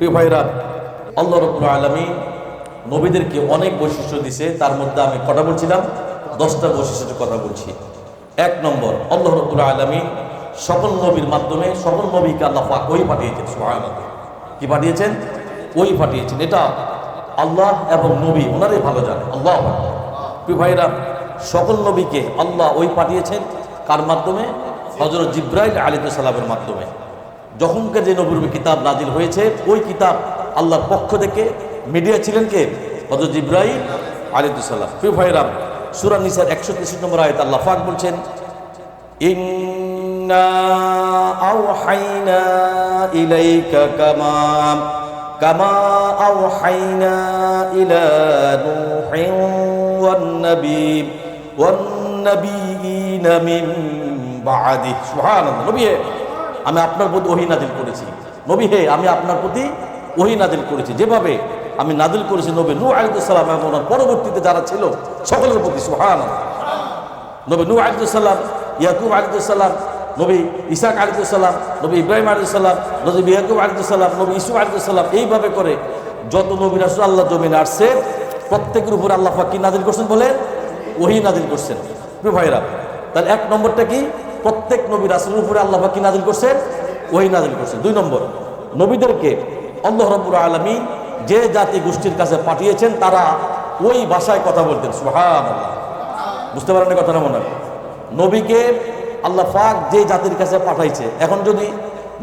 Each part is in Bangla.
প্রিয় ভাইরা, আল্লাহ রাব্বুল আলামিন নবীদেরকে অনেক বৈশিষ্ট্য দিয়েছে। তার মধ্যে আমি কটা বলছিলাম? 10টা বৈশিষ্ট্যের কথা বলছি। 1 নম্বর, আল্লাহ রাব্বুল আলামিন সকল নবীর মাধ্যমে সকল নবীকে আল্লাহ পাক ওহী পাঠিয়েছেন। সুবহানাল্লাহ। কি পাঠিয়েছেন? ওহী পাঠিয়েছেন। এটা আল্লাহ এবং নবী ওনারাই ভালো জানে। আল্লাহু আকবার। প্রিয় ভাইরা, সকল নবীকে আল্লাহ ওহী পাঠিয়েছেন কার মাধ্যমে? হযরত জিবরাইল আলাইহিস সালামের মাধ্যমে। যখনকার যে নবীর কিতাব নাজিল হয়েছে, ওই কিতাব আল্লাহর পক্ষ থেকে মিডিয়া ছিলেন কে? হযরত জিবরাইল আলাইহিস সালাম। প্রিয় ভাইরা, সূরা নিসার 163 নম্বর আয়াত আল্লাহ পাক বলছেন, ইন্না আওহাইনা ইলাইকা কামা আওহাইনা ইলা নূহিন ওয়ান নাবিয়িনা মিন বা'দি। সুবহানাল্লাহ। নবী হে, আমি আপনার প্রতি ওহী নাযিল করেছি। নবী হে, আমি আপনার প্রতি ওহী নাযিল করেছি, যেভাবে আমি নাযিল করেছি নবী নূহ আলাইহিস সালাম এবং ওনার পরবর্তীতে যারা ছিল সকলের প্রতি। সুবহানাল্লাহ। নবী নূহ আলাইহিস সালাম, ইয়াকুব আলাইহিস সালাম, নবী ইসহাক আলাইহিস সালাম, নবী ইব্রাহিম আলাইহিস সালাম, নবী ইয়াকুব আলাইহিস সালাম, নবী ইসুফ আলাইহিস সালাম, এইভাবে করে যত নবী রাসূল আল্লাহ জমিনে আসছে প্রত্যেকের উপর আল্লাহ পাক কি নাযিল করছেন? বলে ওহী নাযিল করছেন। প্রিয় ভাইরা, তাহলে 1 নম্বরটা কি? প্রত্যেক নবী রাসূলের উপরে আল্লাহ পাক কি নাযিল করছেন? ওহী নাযিল করছেন। 2 নম্বর, নবীদেরকে আল্লাহ রাব্বুল আলামিন যে জাতি গোষ্ঠীর কাছে পাঠিয়েছেন তারা ওই ভাষায় কথা বলতেন। সুবহানাল্লাহ। বুঝতে পারেন কথাটা মনে হয়? নবীকে আল্লাহ পাক যে জাতির কাছে পাঠাইছে, এখন যদি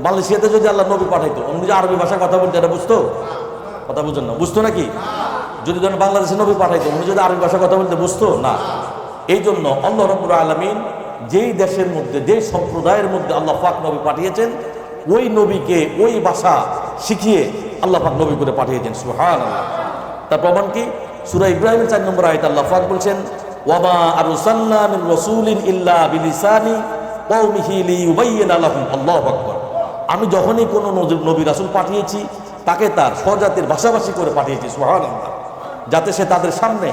মালয়েশিয়াতে যদি আল্লাহ নবী পাঠাইতো, উনি যে আরবি ভাষায় কথা বলতে, এটা বুঝতো? কথা বুঝেন না? বুঝতো নাকি? যদি ধরেন বাংলাদেশে নবী পাঠাইতো, উনি যদি আরবি ভাষায় কথা বলতে, বুঝতো না। এই জন্য আল্লাহ রাব্বুল আলামিন যেই দেশের মধ্যে, যেই সম্প্রদায়ের মধ্যে আল্লাহ পাক নবী পাঠিয়েছেন, ওই নবীকে ওই ভাষা শিখিয়ে আল্লাহ পাক নবী করে পাঠিয়েছেন। সুবহানাল্লাহ। তার প্রমাণ কি? সূরা ইব্রাহিমের 4 নম্বর আয়াতে আল্লাহ পাক বলছেন, ওয়ামা আরসালনা মিন রাসূলিন ইল্লা বিলিসানি কওমিহি লিয়ুবাইয়িনা লাহুম। আল্লাহু আকবার। আমি যখনই কোনো নবী রাসূল পাঠিয়েছি, তাকে তার স্বজাতির ভাষাভাষী করে পাঠিয়েছি। সুবহানাল্লাহ। যাতে সে তাদের সামনে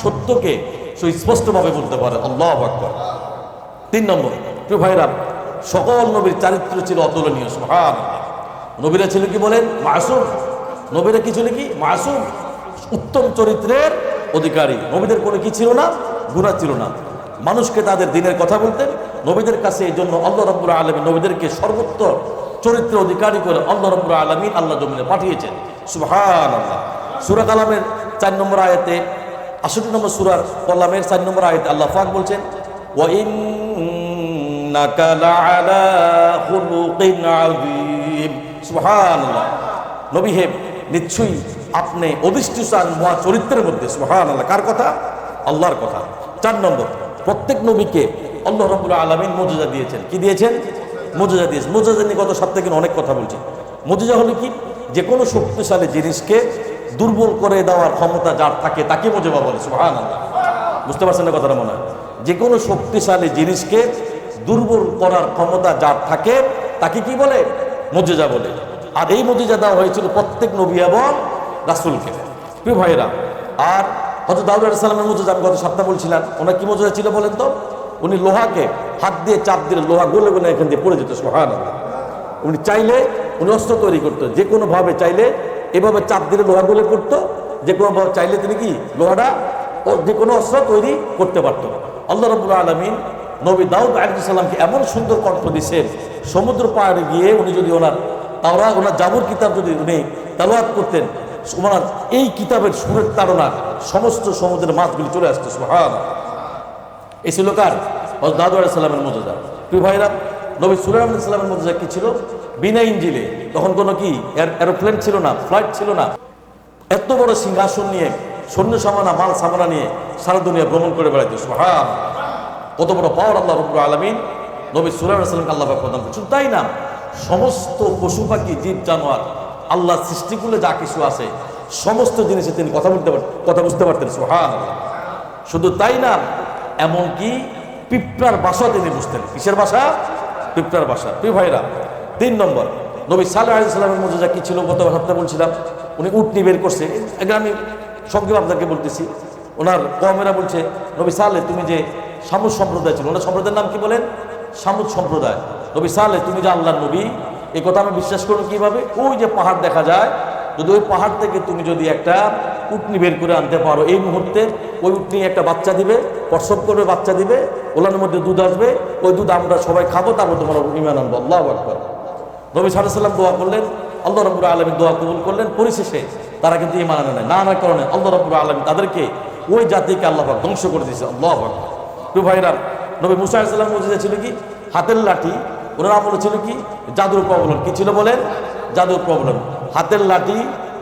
সত্যকে সুস্পষ্টভাবে বলতে পারে। আল্লাহু আকবার। 3 নম্বর, প্রিয় ভাইরা, সকল নবীর চরিত্র ছিল অতুলনীয়। সুবহানাল্লাহ। নবীরা ছিল কি বলেন? মাসুম। নবীরা কি ছিল? কি মাসুম, উত্তম চরিত্রের অধিকারী। নবীদের কোনো কি ছিল না? গুনাহ ছিল না। মানুষকে তাদের দিনের কথা বলতেন। নবীদের কাছে এই জন্য আল্লাহ রাব্বুল আলামিন নবীদেরকে সর্বোত্তম চরিত্র অধিকারী করে আল্লাহ রাব্বুল আলামিন আল্লাহ জমিনে পাঠিয়েছেন। সুবহানাল্লাহ। সূরা কালামের 4 নম্বর আয়াতে, 68 নম্বর সূরার কালামের 4 নম্বর আয়াতে আল্লাহ পাক বলছেন, ওয়া ইন্নাকা লাআলা খুলুকিন আযীম। সুবহানাল্লাহ। নবী হে, নিশ্চয়ই আপনি অধিষ্ঠিত মহা চরিত্রের মধ্যে। সুবহানাল্লাহ। কার কথা? আল্লাহর কথা। 4 নম্বর, প্রত্যেক নবীকে আল্লাহ রাব্বুল আলামিন মুজিজা দিয়েছেন। কি দিয়েছেন? মুজিজা দিয়েছেন। মুজিজা নিয়ে গত সপ্তাহে কিন্তু অনেক কথা বলছি। মুজিজা হলো কি? যে কোনো শক্তিশালী জিনিসকে দুর্বল করে দেওয়ার ক্ষমতা যার থাকে তাকে মুজিজা বলে। সুবহানাল্লাহ। বুঝতে পারছেন না কথাটা মনে হয়? যে কোনো শক্তিশালী জিনিসকে দুর্বল করার ক্ষমতা যার থাকে তাকে কি বলে? মুজিজা বলে। আর এই মুজিজা দেওয়া হয়েছিল প্রত্যেক নবী এবং রাসূলকে। প্রিয় ভাইরা, আর হযরত দাউদ আলাইহিস সালামের মুজিজা আমি গত সপ্তাহে বলছিলাম। ওনার কি মুজিজা ছিল বলেন তো? উনি লোহাকে হাত দিয়ে চাপ দিলে লোহা গলে গলে এখান দিয়ে পড়ে যেত। সুবহানাল্লাহ। উনি চাইলে উনি অস্ত্র তৈরি করতো, যে কোনোভাবে চাইলে এভাবে চাপ দিলে লোহা গলে পড়তো, যে কোনোভাবে চাইলে তিনি কি লোহাটা যে কোনো অস্ত্র তৈরি করতে পারতো। আল্লাহ রাব্বুল আলামিন নবী দাউদ আলাইহিস সালামকে এমন সুন্দর কণ্ঠ দিয়েছেন, সমুদ্র পাড়ে গিয়ে উনি যদি ওনার জাবুর কিতাব যদি উনি তেলাওয়াত করতেন, ওনার এই কিতাবের সুরের তাড়না সমস্ত সমুদ্রের মাছগুলি চলে আসতো। সুবহানাল্লাহ। এই ছিল কার? হযরত দাউদ আলাইহিস সালামের মুজিজা। প্রিয় ভাইরা, নবী সুলাইমান আলাইহিস সালামের মুজিজা কি ছিল? বিনা ইঞ্জিনে, তখন কোনো কি এরোপ্লেন ছিল না, ফ্লাইট ছিল না। এত বড় সিংহাসন নিয়ে, সৈন্য সামানা, মাল সামানা নিয়ে সারা দুনিয়া ভ্রমণ করে বেড়াইতো। সুবহানাল্লাহ। কত বড় পাওয়ার আল্লাহ রাব্বুল আলামিন নবী সুলাইমান আলাইহিস সালামকে আল্লাহ পাক প্রদান করেছেন। তাই না, সমস্ত পশু পাখি, জীব জানোয়ার, আল্লাহ সৃষ্টিকুলে যা কিছু আছে সমস্ত জিনিসে তিনি কথা বুঝতে পারতেন। সুবহানাল্লাহ। শুধু তাই না, এমনকি পিঁপড়ার ভাষা তিনি বুঝতেন। কিসের ভাষা? পিঁপড়ার ভাষা। প্রিয় ভাইরা, 3 নম্বর, নবী সালেহ আলাইহিস সালামের মুজিজা কি ছিল? গত সপ্তাহে বলছিলাম, উনি উটনি বের করছে। এখানে আমি সংক্ষেপে আপনাকে বলতেছি। ওনার কওমেরা বলছে, নবী সালেহ, তুমি যে সামুদ সম্প্রদায় ছিল, ওনার সম্প্রদায়ের নাম কি বলেন? সামুদ সম্প্রদায়। নবী সালেহ, তুমি যে আল্লাহর নবী, এই কথা আমি বিশ্বাস করুন কিভাবে? ওই যে পাহাড় দেখা যায়, যদি ওই পাহাড় থেকে তুমি যদি একটা উটনি বের করে আনতে পারো, এই মুহূর্তে ওই উটনি একটা বাচ্চা দিবে, প্রসব করবে, বাচ্চা দিবে, ওলানের মধ্যে দুধ আসবে, ওই দুধ আমরা সবাই খাবো, তারপর তোমার ঈমান আনবো। আল্লাহু আকবার। নবী সাল্লাল্লাহু আলাইহি ওয়াসাল্লাম দোয়া করলেন, আল্লাহ রাব্বুল আলামিন দোয়া কবুল করলেন। পরিশেষে তারা কিন্তু ঈমান আনে নাই, না আনার কারণে আল্লাহ রাব্বুল আলামিন তাদেরকে, ওই জাতিকে আল্লাহ পাক ধ্বংস করে দিয়েছে। আল্লাহু আকবার। প্রিয় ভাইরা, নবী মুসা আলাইহিস সালাম মুজিজা ছিল কি? হাতের লাঠি। ওনার আমল ছিল কি? জাদুর প্রবলন। কি ছিল বলেন? জাদুর প্রবলন। হাতের লাঠি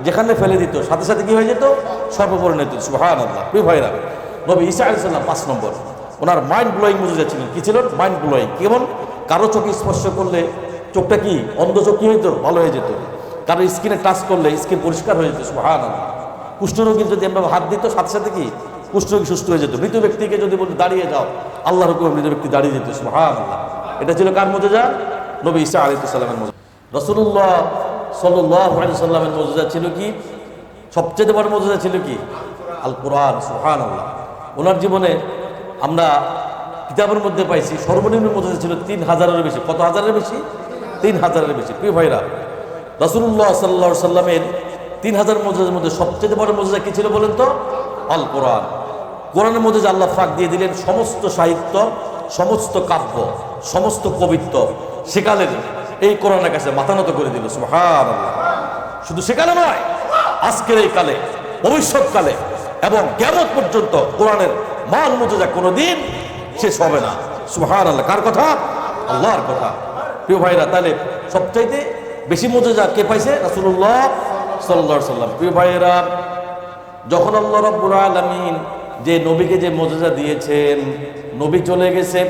যেখানে ফেলে দিত, সাথে সাথে কি হয়ে যেত? সর্বপরিণত। সুবহানাল্লাহ। প্রিয় ভাইরা, নবী ঈসা আলাইহিস সালাম 5 নম্বর, ওনার মাইন্ড ব্লোয়িং মুজিজা ছিলেন। কি ছিল? Mind blowing. কেমন? কারো চোখে স্পর্শ করলে চোখটা কি অন্ধ চোখ কি হইতো? ভালো হয়ে যেত। কারো স্কিনে টাচ করলে স্কিন পরিষ্কার হয়ে যেত। সুবহানাল্লাহ। কুষ্ঠরোগীর যদি আমরা হাত দিত, সাথে সাথে কি কুষ্ঠরোগী সুস্থ হয়ে যেত। মৃত ব্যক্তিকে যদি বলতে দাঁড়িয়ে যাও, আল্লাহর হুকুমে মৃত ব্যক্তি দাঁড়িয়ে যেত। সুবহানাল্লাহ। এটা ছিল কার মুজিজা? নবী ঈসা আলাইহিস সালামের মুজিজা। রাসূলুল্লাহ সাল্লাল্লাহু আলাইহি ওয়াসাল্লামের মুজিজা ছিল কি? সবচেয়ে বড় মুজিজা ছিল কি? আল কোরআন। সুবহানাল্লাহ। ওনার জীবনে আমরা কিতাবের মধ্যে পাইছি সর্বনিম্ন মুজিজা ছিল 3000-এর বেশি। কত হাজারের বেশি? 3000-এর বেশি। প্রিয় ভাইরা, রাসূলুল্লাহ সাল্লাল্লাহু আলাইহি ওয়াসাল্লামের 3000 মুজিজার মধ্যে সবচেয়ে বড় মুজিজা কি ছিল বলেন তো? আল কোরআন। কোরআনের মধ্যে যে আল্লাহ পাক দিয়ে দিলেন সমস্ত সাহিত্য, সমস্ত কাব্য, সমস্ত কবিত্ব সেকালের এই কোরআনের কাছে মাথা নত করে দিল। সুবহানাল্লাহ। শুধু সেকালে নয়, আজকের এই কালে, ভবিষ্যৎকালে এবং কিয়ামত পর্যন্ত কোরআনের মান মুজিজা কোনোদিন শেষ হবে না। সুবহানাল্লাহ। কার কথা? আল্লাহর কথা। প্রিয় ভাইরা, তাহলে সবচাইতে বেশি মুজিজা কে পাইছে? রাসূলুল্লাহ সাল্লাল্লাহু আলাইহি ওয়াসাল্লাম। প্রিয় ভাইরা, যখন আল্লাহ রাব্বুল আলামিন যে নবীকে যে মুজিজা দিয়েছেন, নবী চলে গেছে,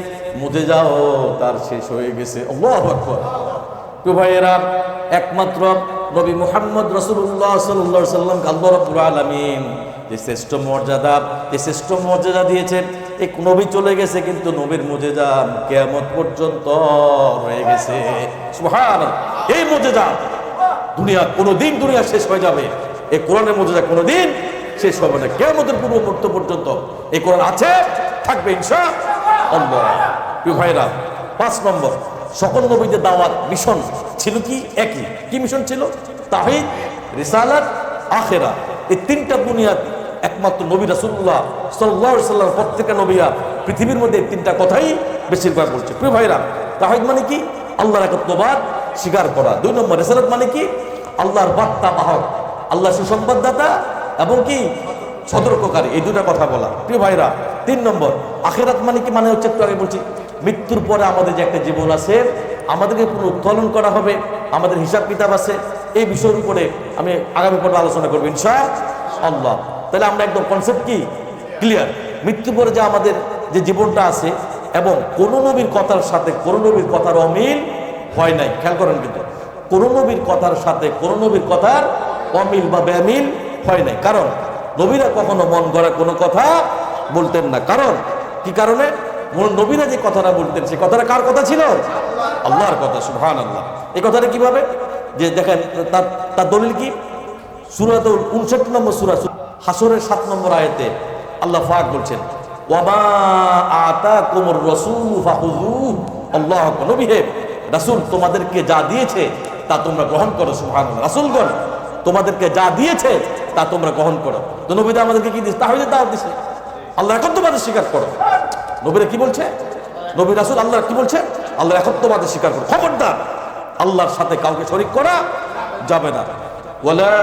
মুজিজাও তার শেষ হয়ে গেছে। আল্লাহু আকবার। প্রিয় ভাইরা, একমাত্র নবী মুহাম্মদ রাসূলুল্লাহ সাল্লাল্লাহু আলাইহি ওয়াসাল্লাম আল্লাহ রাব্বুল আলামিন যে শ্রেষ্ঠ মর্যাদা, এই শ্রেষ্ঠ মর্যাদা দিয়েছেন, এই নবী চলে গেছে, কিন্তু নবীর মুজিজা কিয়ামত পর্যন্ত রয়ে গেছে। সুবহানাল্লাহ। এই মুজিজা দুনিয়া কোনোদিন দুনিয়া শেষ হয়ে যাবে, এই কোরআনের মুজিজা কোনোদিন শেষ হবে না। কিয়ামতের পূর্ব মুহূর্ত পর্যন্ত এই কোরআন আছে, থাকবে ইনশাআল্লাহ। প্রিয় ভাইরা, 5 নম্বর, সকল নবীদের দাওয়াত মিশন ছিল কি? একই। কি মিশন ছিল? তাওহীদ, রিসালাত, আখিরাত। এই তিনটা বুনিয়াদ একমাত্র নবী রাসূলুল্লাহ সাল্লাল্লাহু আলাইহি ওয়াসাল্লাম প্রত্যেকটা নবিয়া পৃথিবীর মধ্যে এই তিনটা কথাই বেশিরভাগ বলছে। প্রিয় ভাইরা, তাওহীদ মানে কি? আল্লাহর একত্ববাদ স্বীকার করা। 2 নম্বর, রিসালাত মানে কি? আল্লাহর বার্তা বাহক, আল্লাহ সুসংবাদদাতা এবং কি সতর্ককারী, এই দুটা কথা বলা। প্রিয় ভাইরা, 3 নম্বর, আখিরাত মানে কি? মানে হচ্ছে একটু আগে বলছি, মৃত্যুর পরে আমাদের যে একটা জীবন আছে, আমাদেরকে পুনরুত্তোলন করা হবে, আমাদের হিসাব কিতাব আছে। এই বিষয়ের উপরে আমি আগামী পর্বে আলোচনা করবো ইনশাআল্লাহ। তাহলে আমরা একদম কনসেপ্ট কি ক্লিয়ার। মৃত্যুর পরে যে আমাদের যে জীবনটা আছে, এবং কোন নবীর কথার সাথে কোন নবীর কথার অমিল হয় নাই। খেয়াল করেন, কিন্তু কোন নবীর কথার সাথে কোন নবীর কথার অমিল বা বেমিল হয় নাই। কারণ নবীরা কখনো মন গড়া কোনো কথা বলতেন না। কারণ কি কারণে? নবীরা যে কথাটা বলতেন, সে কথাটা কার কথা ছিল? আল্লাহর কথা। সুবহানাল্লাহ। এই কথাটা কিভাবে? যে দেখেন, তার দলিল কি? সূরাতুল 59 নম্বর সূরা হাসরের 7 নম্বর আয়াতে আল্লাহ পাক বলছেন, ওয়ামা আতাকুমুর রাসূলু ফাখুযুহু। আল্লাহু আকবার। নবী হে, রাসূল তোমাদেরকে যা দিয়েছে তা তোমরা গ্রহণ করো। সুবহানাল্লাহ। রাসূলগণ তোমাদেরকে যা দিয়েছে তা তোমরা গ্রহণ করো। তো নবীরা আমাদেরকে কি দিয়েছে? তাওহীদের দাওয়াত দিয়েছে, আল্লাহ একত্ববাদের স্বীকার করো। নবীরা কি বলছে? নবী রাসূল আল্লাহ কি বলছে? আল্লাহ একত্ববাদের স্বীকার করো। খবরদার আল্লাহর সাথে কাউকে শরীক করা যাবে না। ওয়ালা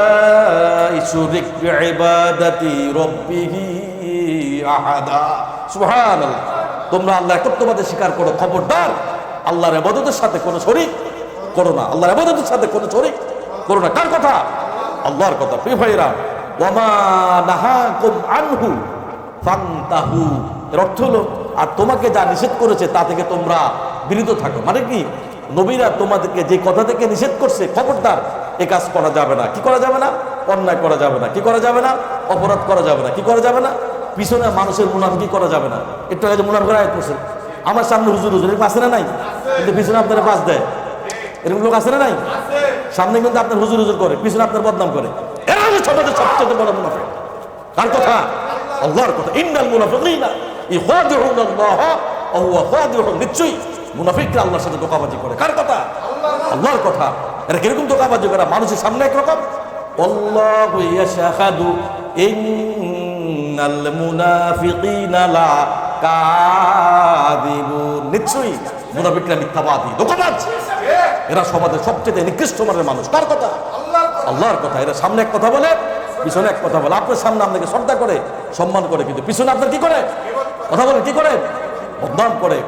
ইউশরিক বিইবাদাতি রাব্বিহি আহাদা। সুবহানাল্লাহ। তোমরা আল্লাহ একত্ববাদের স্বীকার করো, খবরদার আল্লাহর ইবাদতের সাথে কোনো শরীক করো না। আল্লাহর ইবাদতের সাথে কোনো শরীক করো না। কার কথা? আল্লাহর কথা। প্রিয় ভাইরা, ওয়ামা নাহাকুম আনহু ফান্তাহু। এর অর্থ হলো, আর তোমাকে যা নিষেধ করেছে তা থেকে তোমরা বিরত থাকো। মানে কি? নবীরা তোমাদেরকে যে কথা থেকে নিষেধ করছে, খবরদার এই কাজ করা যাবে না। কি করা যাবে না? অন্যায় করা যাবে না। কি করা যাবে না? অপরাধ করা যাবে না। কি করা যাবে না? পিছনে মানুষের মুনাফিকি করা যাবে না। একটু আগে মুনাফিকের আয়াত করছেন, আমার সামনে হুজুর হুজুর এরকম আছে না নাই? কিন্তু পিছনে আপনারা পাস দেয়, এরকম লোক আছে না নাই? সামনে কিন্তু আপনার হুজুর হুজুর করে, পিছনে আপনার বদনাম করে। এরা হচ্ছে সবচেয়ে বড় মুনাফিক। কার কথা? আল্লাহর কথা। ইন্নাল মুনাফিকিনা ইখাদিউনা আল্লাহ ওয়া হুয়া খাদিউহুম। নিশ্চয়ই মুনাফিকরা আল্লাহর সাথে ধোঁকাবাজি করে। কার কথা? আল্লাহর কথা। এরা কিরকম ধোঁকাবাজি করে? মানুষের সামনে একরকম, আল্লাহু ইয়াশহাদু ইন্নাল মুনাফিকিনা লাকাযিবুন, নিশ্চয়ই মুনাফিকরা মিথ্যাবাদী, ধোঁকাবাজ। এরা সমাজের সবচেয়ে নিকৃষ্ট মানের মানুষ। কার কথা? আল্লাহর কথা। এরা সামনে এক কথা বলে, পিছনে এক কথা বলে। আপনার সামনে আপনাকে শ্রদ্ধা করে, সম্মান করে, কিন্তু পিছনে আপনার কি করে? কথা বলে, কি করে? বদনাম করে।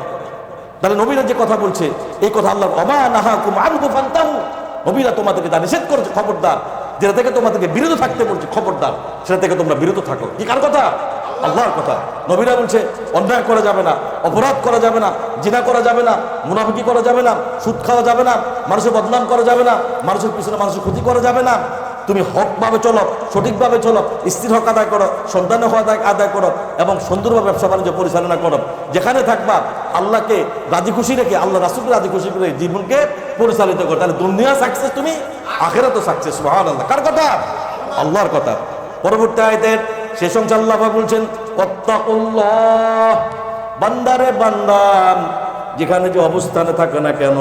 তাহলে নবীরা যে কথা বলছে, এই কথা আল্লাহ, ওমা নাহাকুম আনহু ফান্তাহু, নবীরা তোমাদেরকে যা নিষেধ করেছে, খবরদার। যেটা থেকে তোমাদেরকে বিরত থাকতে বলছে, খবরদার, সেটা থেকে তোমরা বিরত থাকো। কি কার কথা? আল্লাহর কথা। নবীরা বলছে অন্যায় করা যাবে না, অপরাধ করা যাবে না, জিনা করা যাবে না, মুনাফিকি করা যাবে না, সুদ খাওয়া যাবে না, মানুষের বদনাম করা যাবে না, মানুষের পিছনে মানুষের ক্ষতি করা যাবে না। তুমি হকভাবে চলো, সঠিকভাবে চলো, স্ত্রীর হক আদায় করো, সন্তানের হক আদায় করো, এবং সুন্দরভাবে ব্যবসা বাণিজ্য পরিচালনা করো। যেখানে থাকবা আল্লাহকে রাজি খুশি রেখে, আল্লাহ রাসূলকে রাজি খুশি করে জীবনকে পরিচালিত করো। তাহলে দুনিয়া সাকসেস, তুমি আখিরাতও সাকসেস। সুবহানাল্লাহ। কার কথা? আল্লাহর কথা। পরবর্তী আয়াতের শেষ অংশে আল্লাহ পাক বলছেন, ওয়াত্তাকুল্লাহ, বান্দারে বান্দা, যেখানে যে অবস্থানে থাকে না কেন,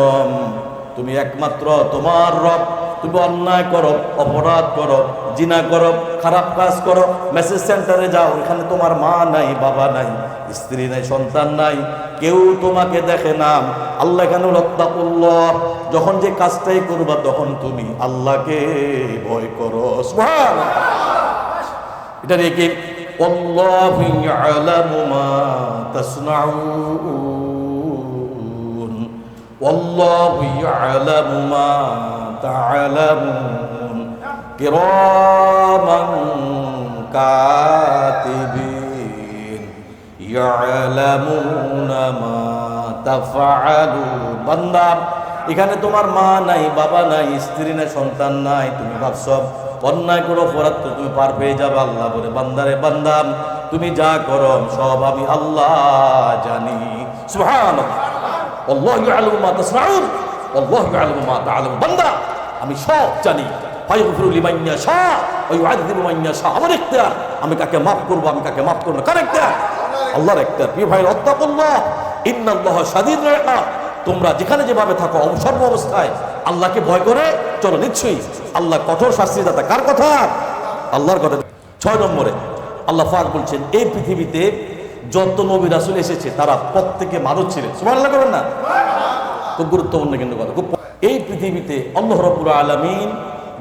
তুমি একমাত্র তোমার রব। তুমি অন্যায় করো, অপরাধ করো, জিনা করো, খারাপ কাজ করো, মেসেজ সেন্টারে যাও, এখানে তোমার মা নাই, বাবা নাই, স্ত্রী নাই, সন্তান নাই, কেউ তোমাকে দেখে না। আল্লাহ এখানে ওয়াত্তাকুল্লাহ, যখন যে কাজটাই করবা তখন তুমি আল্লাহকে ভয় করো। সুবহানাল্লাহ। এটা রেখে আল্লাহু ইয়ালামু মা তাসনাউন, আল্লাহু ইয়ালামু মা তা'লামুন, কিরামান কাতিবিন ইয়ালামুনা মা তাফআলুন। বান্দা, এখানে তোমার মা নাই, বাবা নাই, স্ত্রী নাই, সন্তান নাই, তুমি ভাবছো অন্যায় করো, অপরাধ তো তুমি পার পেয়ে যাবে। আল্লাহ বলে, বান্দারে বান্দা, তুমি যা করো সব আমি আল্লাহ জানি। সুবহানাল্লাহ। আল্লাহু ইয়ালামু মা তাসনাউন, আল্লাহু ইয়ালামু মা তা'লামুন। বান্দা, আমি সব জানি। ফায়গফিরু লিমান ইয়াশা ওয়া ইউআযযিবু মান ইয়াশা। আমার ইখতিয়ার, আমি কাকে মাফ করব, আমি কাকে মাফ করব না। কার ইখতিয়ার? আল্লাহর ইখতিয়ার। প্রিয় ভাই, ওয়াত্তাকুল্লাহ ইন্নাল্লাহা শাদীদুল ইকাব। তোমরা যেখানে যেভাবে থাকো, সর্ব অবস্থায় আল্লাহকে ভয় করে চলো, নিশ্চয়ই আল্লাহ কঠোর শাস্তিদাতা। কার কথা? আল্লাহর কথা। 6 নম্বরে আল্লাহ পাক বলছেন, এই পৃথিবীতে যত নবী রাসূল এসেছে তারা প্রত্যেকে মানুষ ছিলেন। সুবহানাল্লাহ করবেন না? খুব গুরুত্বপূর্ণ কিন্তু কথা। খুব, এই পৃথিবীতে আল্লাহ রাব্বুল আলামিন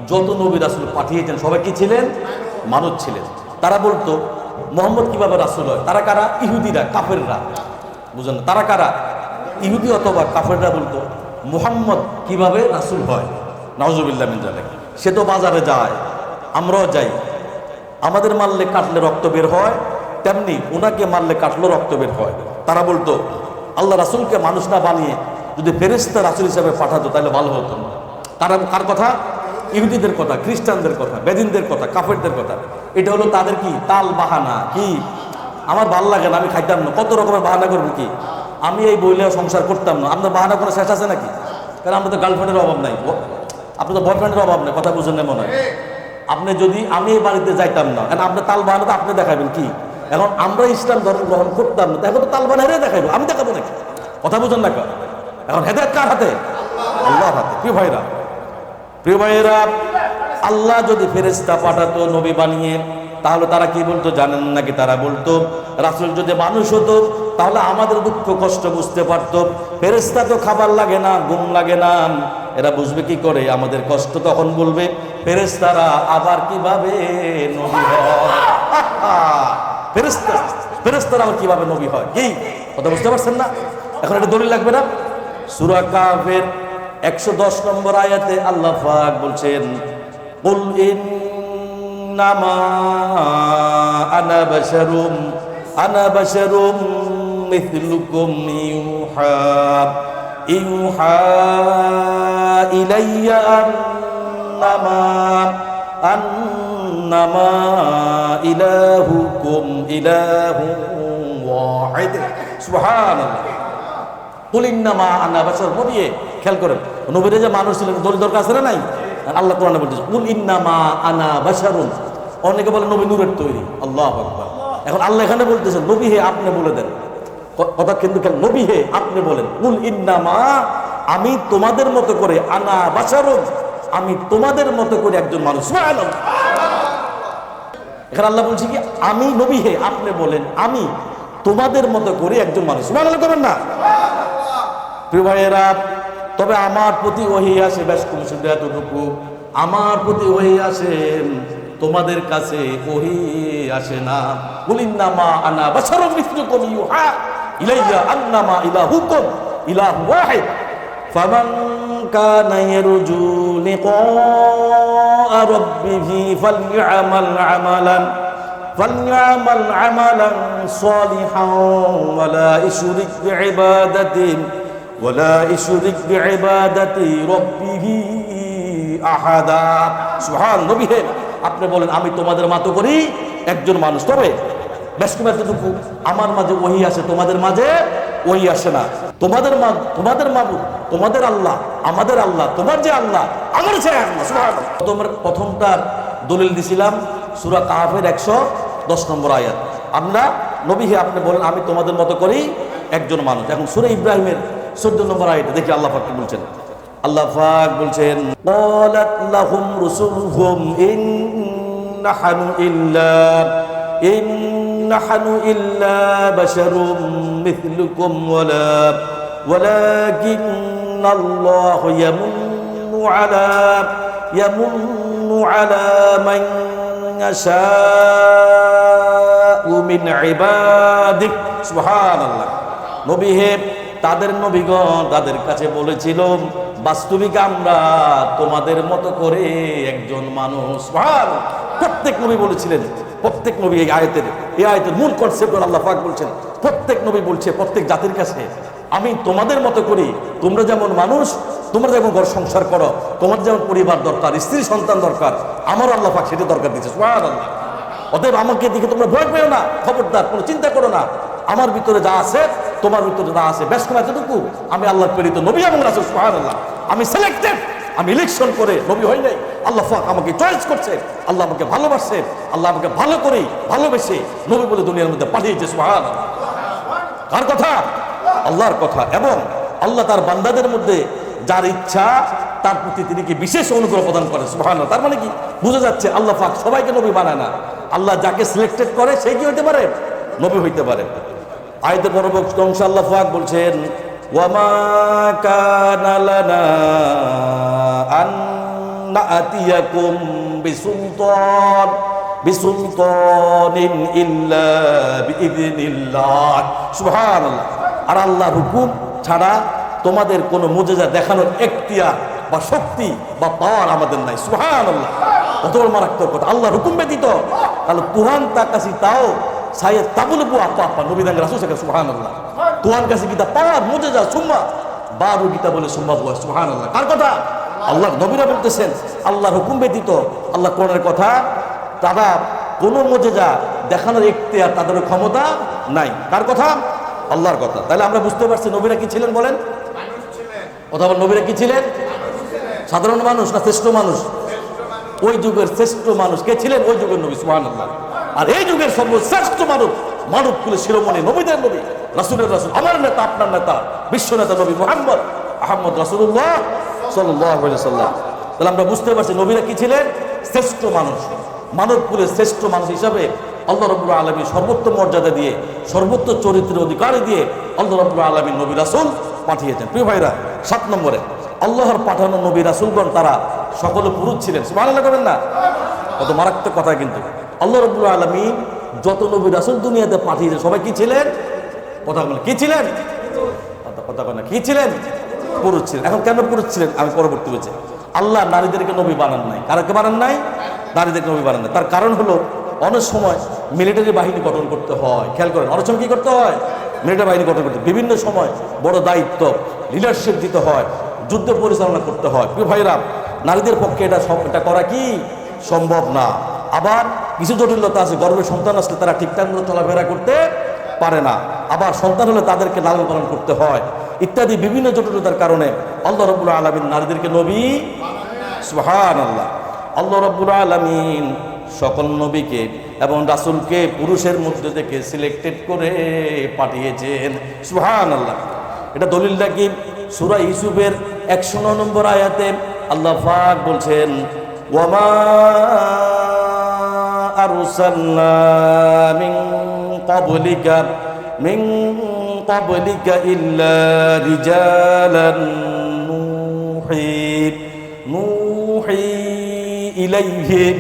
যত নবী রাসূল পাঠিয়েছেন সবাই কি ছিলেন? মানুষ ছিলেন। তারা বলতো মুহাম্মদ কিভাবে রাসূল হয়? তারা কারা? ইহুদিরা, কাফেররা। বুঝলেন? তারা কারা? ইহুদি অথবা কাফেররা বলতো মুহাম্মদ কিভাবে রাসূল হয়। নাউজুবিল্লাহ মিন যালিক। সে তো বাজারে যায়, আমরাও যাই, আমাদের মারলে কাটলে রক্ত বের হয়, তেমনি ওনাকে মারলে কাটলেও রক্ত বের হয়। তারা বলতো আল্লাহ রাসূলকে মানুষ না বানিয়ে যদি ফেরেশতা রাসূল হিসেবে পাঠাতো তাহলে ভালো হতো। তারা কার কথা? ইহুদিদের কথা, খ্রিস্টানদের কথা, বেদিনদের কথা, কাফেরদের কথা। এটা হলো তাদের কি তাল বাহানা। কি আমার ভাল লাগে না, আমি খাইতাম না, কত রকমের বাহানা করবো। কি আমি এই বইলে সংসার করতাম না। আপনার বাহানা কোনো শেষ আছে নাকি? কারণ আমাদের গার্লফ্রেন্ডের অভাব নাই, আপনার তো বয়ফ্রেন্ডের অভাব নেই। কথা বুঝেন না মনে হয়? আপনি যদি আমি এই বাড়িতে যাইতাম না, কারণ আপনার তাল বাহানা তো আপনি দেখাবেন। কি এখন আমরা ইসলাম ধর্ম গ্রহণ করতাম না, এখন তো তাল বাহানা হেরে দেখাইবো, আমি দেখাবো নাকি? কথা বুঝেন না? এখন হেদায়েত কার হাতে? আল্লাহর হাতে। প্রিয় ভাইরা, প্রিয় ভাইয়েরা, আল্লাহ যদি ফেরেশতা পাঠাতো নবী বানিয়ে, তাহলে তারা কি বলতো জানেন নাকি? তারা বলতো রাসূল যদি মানুষ হতো তাহলে আমাদের দুঃখ কষ্ট বুঝতে পারতো। ফেরেশতা তো খাবার লাগে না, ঘুম লাগে না, এরা বুঝবে কি করে আমাদের কষ্ট? তখন বলবে ফেরেশতারা আবার কিভাবে নবী হয়? ফেরেশতারা আবার কিভাবে নবী হয়? কি কথা বুঝতে পারছেন না? এখন এটা দলিল লাগবে না? সূরা কাফের 110 নম্বর আয়াতে আল্লাহ পাক বলছেন, কুল ইন্নামা আনা বাশারুম মিথলুকুম ইউহা ইলাইয়া আন্নামা ইলাহুকুম ইলাহুন ওয়াহিদ। সুবহানাল্লাহ। কুল ইন্নামা আনা বাশার। নবী খেয়াল করেন, নবীরা যে মানুষ ছিলেন দলিল দরকার আছে না নাই? আল্লাহ কোরআনে বলতেছে কুল ইন্নামা আনা বাশারুন। অনেকে বলে নবী নূরের তৈরি। আল্লাহু আকবার। এখন আল্লাহ এখানে বলতেছেন নবী হে আপনি বলে দেন কথা, কিন্তু নবী হে আপনি বলেন কুল ইন্নামা, আমি তোমাদের মতো করে, আনা বাশারুন, আমি তোমাদের মতো করে একজন মানুষ। সুবহানাল্লাহ। এখানে আল্লাহ বলছি কি, আমি নবী হে আপনি বলেন আমি তোমাদের মতো করে একজন মানুষ। সুবহানাল্লাহ করেন না প্রিয় ভাইয়েরা। তবে আমার প্রতি ওহী আসে, বেশ কম শুধু এতটুকু, আমার প্রতি ওহী আসে, তোমাদের কাছে ওহী আসে না। কুলিন্নামা আনা বাশারুম মিসলুকুম ইউহা ইলাইয়া আন্নামা ইলাহুকুম ইলাহু ওয়াহিদ ফামান কানা ইয়ারজু লিকা রাব্বিহি ফালইআমাল আমালান সালিহান ওয়ালা ইশরিক বিইবাদাতি রাব্বিহি আহাদা। সুবহান। নবী হে আপনি বলেন আমি তোমাদের মতো করি একজন মানুষ। তবে বেশ কম এতটুকু, আমার মাঝে ওহী আসে, তোমাদের মাঝে ওহী আসে না। তোমাদের মাবুদ, তোমাদের আল্লাহ, আমাদের আল্লাহ, তোমার যে আল্লাহ, আমার যে আল্লাহ। সুবহানাল্লাহ। তোমার প্রথমটার দলিল দিছিলাম সূরা কাহফের 110 নম্বর আয়াত। আমরা নবী হে আপনি বলেন আমি তোমাদের মতো করি একজন মানুষ। এখন সূরা ইব্রাহিমের 14 নম্বর আয়াতে দেখি আল্লাহ পাক কি বলছেন। আল্লাহ পাক বলছেন ক্বালাত লাহুম রুসুলুহুম ইন নাহনু ইল্লা বাশারুম মিথলুকুম ওয়ালাকিন্নাল্লাহু ইয়ামুন্নু আলা মান ইয়াশাউ মিন ইবাদিহি। সুবহানাল্লাহ। নবী হে তাদের নবীগণ তাদের কাছে বলেছিল বাস্তবিক আমরা তোমাদের মতো করে একজন মানুষ। প্রত্যেক নবী বলেছিলেন, প্রত্যেক নবী এই আয়াতের মূল কনসেপ্ট আল্লাহ পাক বলছেন, প্রত্যেক নবী বলছে প্রত্যেক জাতির কাছে আমি তোমাদের মতো করি। তোমরা যেমন মানুষ, তোমরা যেমন ঘর সংসার করো, তোমার যেমন পরিবার দরকার, স্ত্রী সন্তান দরকার, আমার আল্লাহ পাক সেটা দরকার দিচ্ছে। সুবহানাল্লাহ। অতএব আমাকে দেখে তোমরা ভয় পেও না, খবরদার কোনো চিন্তা করো না। আমার ভিতরে যা আছে তোমার ভিতরে যা আছে, বেশ কম এতটুকু, আমি আল্লাহর প্রেরিত নবী এবং রাসূল। সুবহানাল্লাহ। আমি সিলেক্টেড, আমি ইলেকশন করে নবী হই নাই। আল্লাহ পাক আমাকে চয়েস করছে, আল্লাহ আমাকে ভালোবাসছে, আল্লাহ আমাকে ভালো করে ভালোবেসে নবী বলে দুনিয়ার মধ্যে পাঠিয়েছে। সুবহানাল্লাহ। কার কথা? আল্লাহর কথা। এবং আল্লাহ তার বান্দাদের মধ্যে যার ইচ্ছা তার প্রতি তিনি কি বিশেষ অনুগ্রহ প্রদান করেন। সুবহানাল্লাহ। তার মানে কি বোঝা যাচ্ছে আল্লাহ পাক সবাইকে নবী বানায় না, আল্লাহ যাকে সিলেক্টেড করে সে কি হইতে পারে, নবী হইতে পারে। আয়াতের পরবর্তী অংশে আল্লাহ পাক বলছেন ওয়ামা কানা লানা আন না'তিয়াকুম বিসুলতানিন ইল্লা বিইذনিল্লাহ। সুবহানাল্লাহ। আর আল্লাহর হুকুম ছাড়া তোমাদের কোনো মুজিজা দেখানোর এখতিয়ার বা শক্তি বা পাওয়ার আমাদের নাই। সুবহানাল্লাহ। কত বড় মারাত্মক কথা। আল্লাহর হুকুম ব্যতীত তাহলে তুহান তাকাসি তাও সাইয়েদ তাবুলবু আপা নবী দাঙ্গ রাসূল সাল্লাল্লাহু সুবহানাল্লাহ। তুহান কাছে কিতা পাওয়ার মুজিজা সুম্মা বারু কিতা বলে সুম্মা বলে। সুবহানাল্লাহ। কার কথা? আল্লাহর নবীরা বলতেছেন আল্লাহর হুকুম ব্যতীত, আল্লাহ কোরআনের কথা, তারা কোনো মুজিজা দেখানোর এখতিয়ার, তাদের ক্ষমতা নাই। কার কথা? আল্লাহর কথা। তাহলে আমরা বুঝতে পারছি নবীরা কি ছিলেন বলেন? অথবা নবীরা কি ছিলেন? সাধারণ মানুষ না শ্রেষ্ঠ মানুষ? ওই যুগের শ্রেষ্ঠ মানুষ কে ছিলেন? ওই যুগের নবী। সুবহানাল্লাহ। আর এই যুগের সর্বশ্রেষ্ঠ মানব কুলের শিরোমণি, নবীদের নবী, রাসূলের রাসূল, আমার নেতা, আপনার নেতা, বিশ্ব নেতা নবী মুহাম্মদ আহমদ রাসূলুল্লাহ সাল্লাল্লাহু আলাইহি ওয়াসাল্লাম। তাহলে আমরা বুঝতে পারছি নবীরা কি ছিলেন? শ্রেষ্ঠ মানুষ। মানব কুলের শ্রেষ্ঠ মানুষ হিসাবে আল্লাহ রাব্বুল আলামিন সর্বোত্তম মর্যাদা দিয়ে, সর্বোচ্চ চরিত্রের অধিকারী দিয়ে আল্লাহ রাব্বুল আলামিন নবী রাসূল পাঠিয়েছেন। প্রিয় ভাইরা, 7 নম্বরে আল্লাহর পাঠানো নবী রাসূলগণ তারা সকলে পুরুষ ছিলেন। সুবহানাল্লাহ করেন না? কত মারাত্মক কথা। কিন্তু আল্লাহ রাব্বুল আলামিন যত নবী রাসূল দুনিয়াতে পাঠিয়েছেন সবাই কি ছিলেন? কথা বলেন, কি ছিলেন? কথা বলেন, কি ছিলেন? পুরুষ ছিলেন। এখন কেন পুরুষ ছিলেন আমি পরবর্তী বলছি। আল্লাহ নারীদেরকে নবী বানান নাই। কারকে বানান নাই? নারীদেরকে নবী বানান নাই। তার কারণ হলো অনেক সময় মিলিটারি বাহিনী গঠন করতে হয়। খেয়াল করেন, অনেক সময় কি করতে হয়? মিলিটারি বাহিনী গঠন করতে, বিভিন্ন সময় বড় দায়িত্ব, লিডারশিপ দিতে হয়, যুদ্ধ পরিচালনা করতে হয়। প্রিয় ভাইরা, নারীদের পক্ষে এটা করা কি সম্ভব না। আবার কিছু জটিলতা আছে। গর্ভে সন্তান আসলে তারা ঠিকঠাক মতো চলাফেরা করতে পারে না। আবার সন্তান হলে তাদেরকে লালন পালন করতে হয়, ইত্যাদি বিভিন্ন জটিলতার কারণে আল্লাহ রাব্বুল আলামিন নারীদেরকে নবী, সুবহানাল্লাহ, আল্লাহ রাব্বুল আলামিন সকল নবীকে এবং রাসূলকে পুরুষের মধ্যে থেকে সিলেক্টেড করে পাঠিয়েছেন। সুবহানাল্লাহ। এটা দলিলটা কি? সূরা ইউসুফের 109 নম্বর আয়াতে আল্লাহ পাক বলছেন ওয়ামা আরসালনা মিন ক্বাবলিকা ইল্লা রিজালান নুহি ইলাইহিম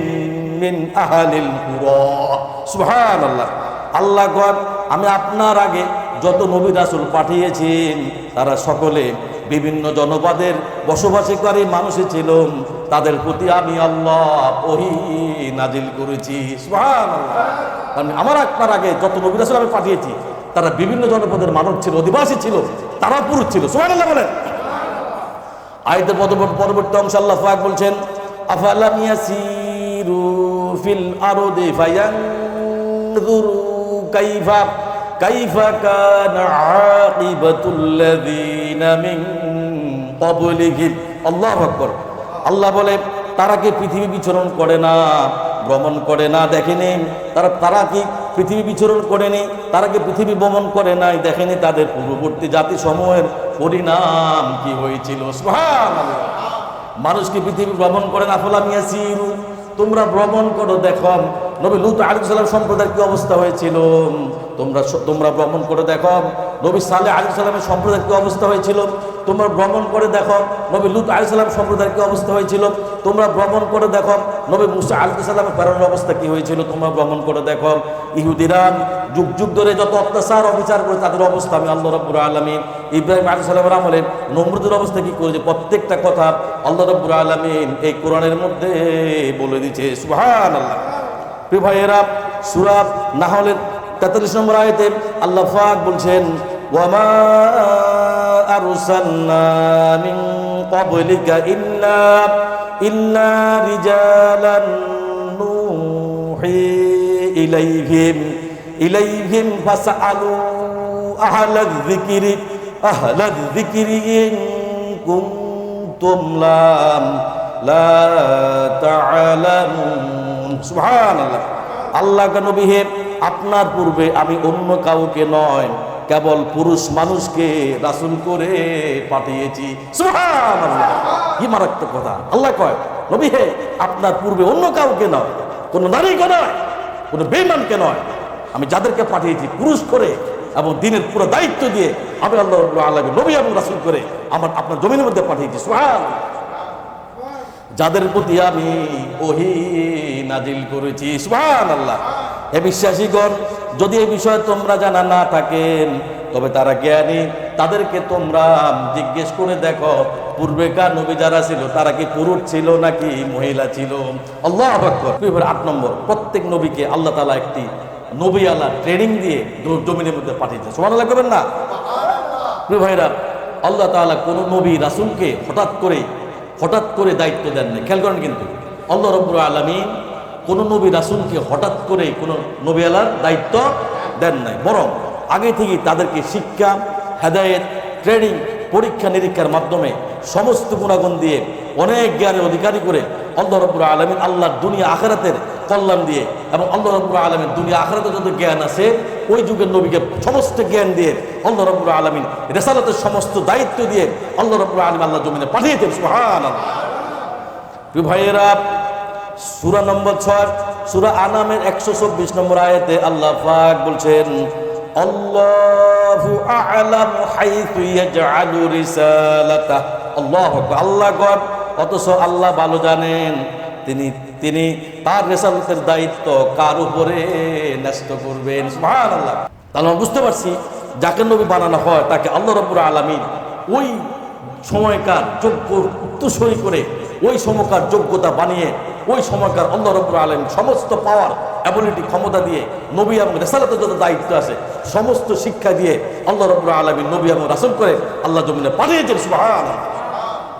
মিন আহলিল কুরা। সুবহানাল্লাহ। আল্লাহ কন আমি আপনার আগে যত নবী রাসূল পাঠিয়েছেন তারা সকলে বিভিন্ন জনপদের বসবাসকারী মানুষ ছিল, তাদের প্রতি আমি আল্লাহ ওহী নাজিল করেছি। সুবহানাল্লাহ। আমার আপনার আগে যত নবী রাসূল আমি পাঠিয়েছি তারা বিভিন্ন জনপদের মানুষ ছিল, অধিবাসী ছিল, তারা পুরুষ ছিল। সুবহানাল্লাহ বলেন। আয়াতের পরবর্তী অংশ আল্লাহ পাক বলছেন আফালাম ইয়াসিরু ফিল আরদি ফায়ানযুরু কাইফা কানা আকিবাতুল্লাযীনা মিন ক্বাবলিহিম। আল্লাহু আকবার। আল্লাহ বলে তারা কি পৃথিবী বিচরণ করে না, ভ্রমণ করে না, দেখেনি? তারা কি পৃথিবী বিচরণ করেনি? তারা কি পৃথিবী ভ্রমণ করে নাই? দেখেনি তাদের পূর্ববর্তী জাতি সমূহের পরিণাম কি হয়েছিল? সুবহানাল্লাহ। মানুষ কি পৃথিবী ভ্রমণ করে না? আফালাম ইয়াসিরু, তোমরা ভ্রমণ করো, দেখো নবী লূত আলাইহিস সালাম সম্প্রদায়ের কি অবস্থা হয়েছিল। তোমরা ভ্রমণ করে দেখো নবী সালেহ আলাইহিস সালামের সম্প্রদায়ের কি অবস্থা হয়েছিল। তোমরা ভ্রমণ করে দেখো নবী লূত আলাইহিস সালাম সম্প্রদায়ের কি অবস্থা হয়েছিল। তোমরা ভ্রমণ করে দেখো নবী মুসা আলাইহিস সালামের ফেরাউনের অবস্থা কি হয়েছিল। তোমরা ভ্রমণ করে দেখো ইহুদিরা যুগ যুগ ধরে যত অত্যাচার অবিচার করে তাদের অবস্থা আমি আল্লাহ রাব্বুল আলামিন ইব্রাহিম আলাইহিস সালামের আমলে নমরুদের অবস্থা কি করেছে প্রত্যেকটা কথা আল্লাহ রাব্বুল আলামিন এই কোরআনের মধ্যে বলে দিয়েছে। সুবহানাল্লাহ। প্রিয় ভাইয়েরা, সূরা নাহলের 43 নম্বর আয়াতে আল্লাহ পাক বলছেন ওয়ামা আরসালনা মিন ক্বাবলিকা ইল্লা রিজালান নুহি ইলাইহিম ফাসআলু আহলায যিকরি ইন কুনতুম লা তা'লামুন। সুবহানাল্লাহ। আল্লাহ নবী হে আপনার পূর্বে আমি অন্য কাউকে নয় কেবল পুরুষ মানুষকে রাসূল করে পাঠিয়েছি। সুবহানাল্লাহ। কি মারাত্মক কথা। আল্লাহ কয় নবী হে আপনার পূর্বে অন্য কাউকে নয়, কোনো নারীকে নয়, কোনো বেঈমানকে নয়, আমি যাদেরকে পাঠিয়েছি পুরুষ করে এবং দিনের পুরো দায়িত্ব দিয়ে আমি আল্লাহ রাব্বুল আলামিন নবী এবং রাসূল করে আপনার জমিনের মধ্যে পাঠিয়েছি। সুবহানাল্লাহ। যাদের প্রতি আমি ওহী নাজিল করেছি। সুবহানাল্লাহ। হে বিশ্বাসীগণ, যদি এই বিষয়ে তোমরা জানা না থাকেন তবে তারা জ্ঞানী, তাদেরকে তোমরা জিজ্ঞেস করে দেখো পূর্বেকার নবী যারা ছিল তারা কি পুরুষ ছিল নাকি মহিলা ছিল। আল্লাহু আকবার। 8 নম্বর, প্রত্যেক নবীকে আল্লাহ তাআলা একটি নবী আলা ট্রেনিং দিয়ে জমিনের মধ্যে পাঠিয়েছে। সুবহানাল্লাহ করবেন না? প্রিয় ভাইরা, আল্লাহ তাআলা কোন নবী রাসূলকে হঠাৎ করে দায়িত্ব দেন না। খেয়াল করেন, কিন্তু আল্লাহ রাব্বুল আলামিন কোন নবী রাসূলকে হঠাৎ করে কোন নবী আলার দায়িত্ব দেন নাই, বরং আগে থেকেই তাদেরকে শিক্ষা, হেদায়েত, ট্রেনিং, পরীক্ষা নিরীক্ষার মাধ্যমে সমস্ত গুণাগুণ দিয়ে অনেক জ্ঞানের অধিকারী করে আল্লাহ রাব্বুল আলামিন আল্লাহর দুনিয়া আখিরাতের কল্যাণ দিয়ে এবং আল্লাহ রাব্বুল আলামিন দুনিয়া আখিরাতে যত জ্ঞান আছে ওই যুগের নবীকে সমস্ত জ্ঞান দিয়ে আল্লাহ রাব্বুল আলামিন রিসালাতের সমস্ত দায়িত্ব দিয়ে আল্লাহ রাব্বুল আলামিন আল্লাহ জমিনে পাঠিয়েছেন। সুবহানাল্লাহ। প্রিয় ভাইয়েরা, সূরা নম্বর 6 সূরা আনামের 124 নম্বর আয়াতে আল্লাহ পাক বলছেন আল্লাহু আ'লামু হাইথু ইয়াজআলু রিসালাতাহ। আল্লাহু আকবার। আল্লাহ গড, অথচ আল্লাহ ভালো জানেন তিনি তার রিসালাতের দায়িত্ব কার উপরে ন্যস্ত করবেন। সুবহানাল্লাহ। তাহলে আমরা বুঝতে পারছি যাকে নবী বানানো হয় তাকে আল্লাহ রাব্বুল আলামিন ওই সময়কার যোগ্য উত্তরসূরি করে ওই সময়কার যোগ্যতা বানিয়ে ওই সময়কার আল্লাহ রাব্বুল আলামিন সমস্ত পাওয়ার অ্যাবিলিটি ক্ষমতা দিয়ে নবী এবং রিসালাতের যত দায়িত্ব আছে সমস্ত শিক্ষা দিয়ে আল্লাহ রাব্বুল আলামিন নবী এবং রাসূল করে আল্লাহ জমিনে পাঠিয়েছেন। সুবহানাল্লাহ।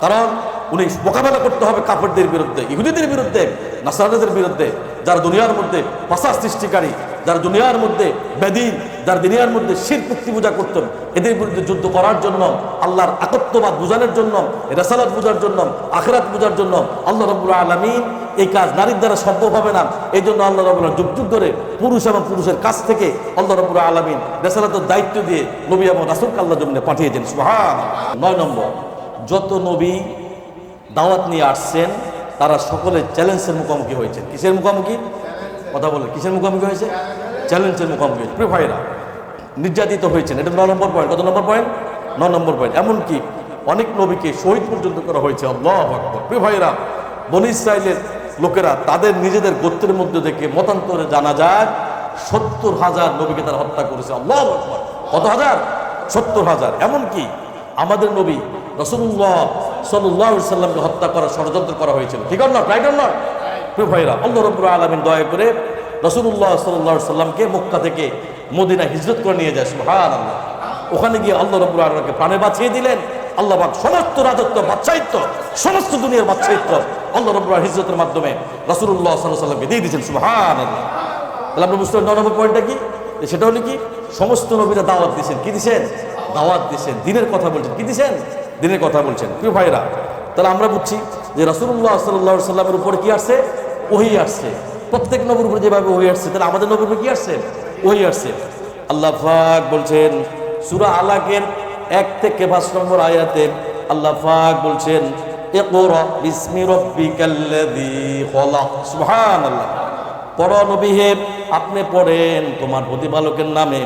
কারণ উনি মোকাবেলা করতে হবে কাফেরদের বিরুদ্ধে, ইহুদিদের বিরুদ্ধে, নাসারাদের বিরুদ্ধে, যারা দুনিয়ার মধ্যে ফাসাদ সৃষ্টিকারী, যারা দুনিয়ার মধ্যে বেদীন, যারা দুনিয়ার মধ্যে শিরক মূর্তি পূজা করতেন, এদের বিরুদ্ধে যুদ্ধ করার জন্য, আল্লাহর একত্ববাদ বোঝানোর জন্য, রিসালাত বোঝার জন্য, আখিরাত বোঝার জন্য আল্লাহ রাব্বুল আলামিন এই কাজ নারীর দ্বারা সম্ভব হবে না। এই জন্য আল্লাহ রাব্বুল যুগ যুগ ধরে পুরুষ এবং পুরুষের কাছ থেকে আল্লাহ রাব্বুল আলামিন রিসালাতের দায়িত্ব দিয়ে নবী এবং রাসূলকে আল্লাহ জমিনে পাঠিয়েছেন। সুবহানাল্লাহ। 9 নম্বর, যত নবী দাওয়াত নিয়ে আসছেন, তারা সকলে চ্যালেঞ্জের মুখোমুখি হয়েছেন। কিসের মুখোমুখি? কথা বলেন, কিসের মুখোমুখি হয়েছে? চ্যালেঞ্জের মুখোমুখি হয়েছে। প্রিয় ভাইরা, নির্যাতিত হয়েছেন। এটা 9 নম্বর পয়েন্ট। কত নম্বর পয়েন্ট? 9 নম্বর পয়েন্ট। এমনকি অনেক নবীকে শহীদ পর্যন্ত করা হয়েছে। আল্লাহু আকবার। প্রিয় ভাইরা, বনী ইসরাইলের লোকেরা তাদের নিজেদের গোত্রের মধ্যে থেকে মতান্তরে জানা যায় 70,000 নবীকে তারা হত্যা করেছে। আল্লাহু আকবার। কত হাজার? 70,000। এমনকি আমাদের নবী রাসূলুল্লাহ সাল্লাল্লাহু আলাইহি সাল্লামকে হত্যা করার ষড়যন্ত্র করা হয়েছিল। ঠিক না? রাইট না? প্রিয় ভাইরা, আল্লাহ রাব্বুল আলামিন দয়া করে রাসূলুল্লাহ সাল্লাল্লাহু আলাইহি সাল্লামকে মক্কা থেকে মদিনা হিজরত করে নিয়ে যায়। সুবহানাল্লাহ। ওখানে গিয়ে আল্লাহ রাব্বুল আলামিনকে প্রাণে বাঁচিয়ে দিলেন। আল্লাহ পাক সমস্ত রাজত্ব, বাদশাহিত্ব, সমস্ত দুনিয়ার বাদশাহিত্ব আল্লাহ রাব্বুল আলামিন হিজরতের মাধ্যমে রাসূলুল্লাহ সাল্লাল্লাহু আলাইহি সাল্লামকে দিয়ে দিয়েছেন। সুবহানাল্লাহ। তাহলে আমরা বুঝতে পারি 9 নম্বর পয়েন্টটা কি? সেটা হলো কি? সমস্ত নবীরা দাওয়াত দিয়েছেন। কি দিয়েছেন? দাওয়াত দিয়েছেন। দিনের কথা বলছেন। কি দিয়েছেন? দিনের কথা বলছেন। প্রিয় ভাইরা, তাহলে আমরা বুঝছি যে রাসূলুল্লাহ সাল্লাল্লাহু আলাইহি সাল্লামের উপরে কি আসছে? ওহী আসছে। প্রত্যেক নবীর উপরে যেভাবে ওহী আসছে, তাহলে আমাদের নবীর উপরে কি আসছে? ওহী আসছে। আল্লাহ পাক বলছেন সূরা আলাকের 1 থেকে 5 নম্বর আয়াতে আল্লাহ পাক বলছেন ইকরা বিসমি রাব্বিকাল্লাযী খলাক। সুবহানাল্লাহ। পড়ো নবী হে, আপনি পড়েন তোমার প্রতিপালকের নামে,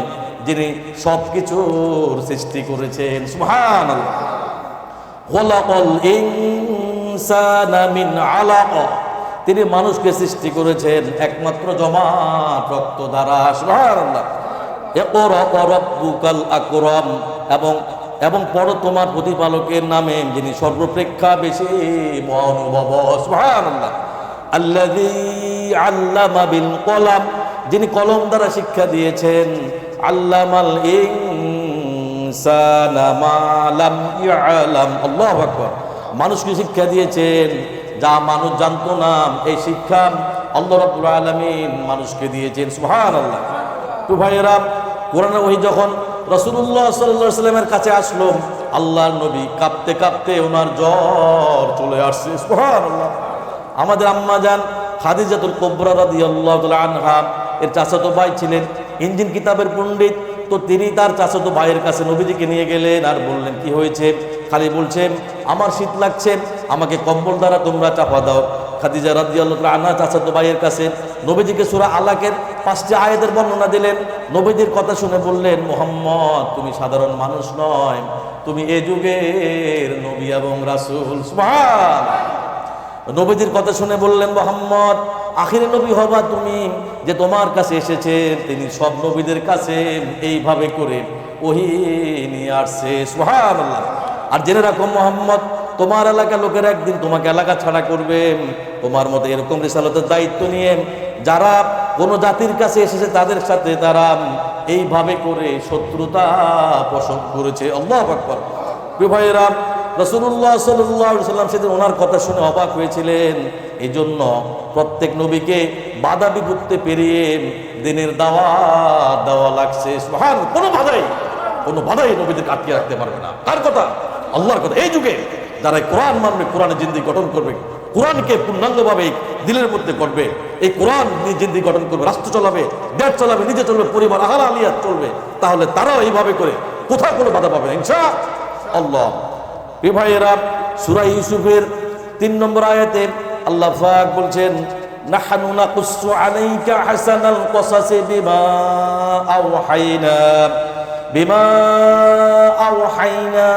যিনি সবকিছুর সৃষ্টি করেছেন। সুবহানাল্লাহ। খলাকাল ইনসানা মিন আলাক, তিনি মানুষকে সৃষ্টি করেছেন একমাত্র জমাট রক্ত দ্বারা। সুবহানাল্লাহ। ইকরা রাব্বুকাল আকরাম, এবং পড়ো তোমার প্রতিপালকের নামে, যিনি সর্বপ্রেক্ষা বেশি মহানুভব। সুবহানাল্লাহ। আল্লাযী আল্লামা বিল কলাম, যিনি কলম দ্বারা শিক্ষা দিয়েছেন। আল্লামাল ইনসানা মা লাম ইয়ালাম। আল্লাহু আকবার। মানুষকে শিক্ষা দিয়েছেন যা মানুষ জানতো না, এই শিক্ষা আল্লাহ রাব্বুল আলামিন মানুষকে দিয়েছেন। সুবহানাল্লাহ। তো ভাইয়েরা, কোরআনের ওহী যখন রাসূলুল্লাহ সাল্লাল্লাহু আলাইহি ওয়াসাল্লামের কাছে আসলো, আল্লাহর নবী কাঁপতে কাঁপতে ওনার জ্বর চলে আসছে। সুবহানাল্লাহ। আমাদের আম্মা জান খাদিজাতুল কুবরা রাদিয়াল্লাহু তাআলা আনহা এর চাচাতো ভাই ছিলেন ইঞ্জিল কিতাবের পণ্ডিত। তো তিনি তার চাচাতো ভাইয়ের কাছে নবীজিকে নিয়ে গেলেন আর বললেন কি হয়েছে? খালি বলছেন আমার শীত লাগছে, আমাকে কম্বল দ্বারা তোমরা চাপা দাও। খাদিজা রাদিয়াল্লাহু তাআলা আনহা চাচাতো ভাইয়ের কাছে নবীজিকে সূরা আলাকের 5টি আয়াতের বর্ণনা দিলেন। নবীজির কথা শুনে বললেন, মুহাম্মদ তুমি সাধারণ মানুষ নয়, তুমি এ যুগের নবী এবং রাসূল। সুবহানাল্লাহ। নবীজির কথা শুনে বললেন, মুহাম্মদ আখিরি নবী হবা তুমি, যে তোমার কাছে এসেছেন তিনি সব নবীদের কাছে এইভাবে করে ওহী নিয়ে আসছে। সুবহানাল্লাহ। আর জেনে রাখো মুহাম্মদ, তোমার এলাকার লোকেরা একদিন তোমাকে এলাকা ছাড়া করবে। তোমার মতো এরকম রিসালাতের দায়িত্ব নিয়ে যারা কোনো জাতির কাছে এসেছে তাদের সাথে তারা এইভাবে করে শত্রুতা পোষণ করেছে। আল্লাহু আকবার। প্রিয় ভাইয়েরা, রাসূলুল্লাহ সাল্লাল্লাহু আলাইহি ওয়াসাল্লাম সেদিন ওনার কথা শুনে অবাক হয়েছিলেন। এই জন্য প্রত্যেক নবীকে বাধা বিপত্তি পেরিয়ে দিনের দাওয়াত দেওয়া লাগছে। সুবহানাল্লাহ। কোনো বাধাই নবীদেরকে আটকে রাখতে পারবে না। কার কথা? আল্লাহর কথা। এই যুগে যারা কোরআন মানবে, কোরআনের জিন্দেগি গঠন করবে, কোরআনকে পূর্ণাঙ্গভাবে দিলের মধ্যে করবে, এই কোরআন নিয়ে জিন্দেগি গঠন করবে, রাষ্ট্র চালাবে, দেশ চালাবে, নিজে চলবে, পরিবার আহার আলিয়াত চলবে, তাহলে তারাও এইভাবে করে কোথাও কোনো বাধা পাবে না ইনশাআল্লাহ। এ ভাইয়েরা, সূরা ইউসুফের 3 নম্বর আয়াতে আল্লাহ পাক বলছেন নাহনু নাকুসু আলাইকা হাসানাল কসাসি বিমা আওহাইনা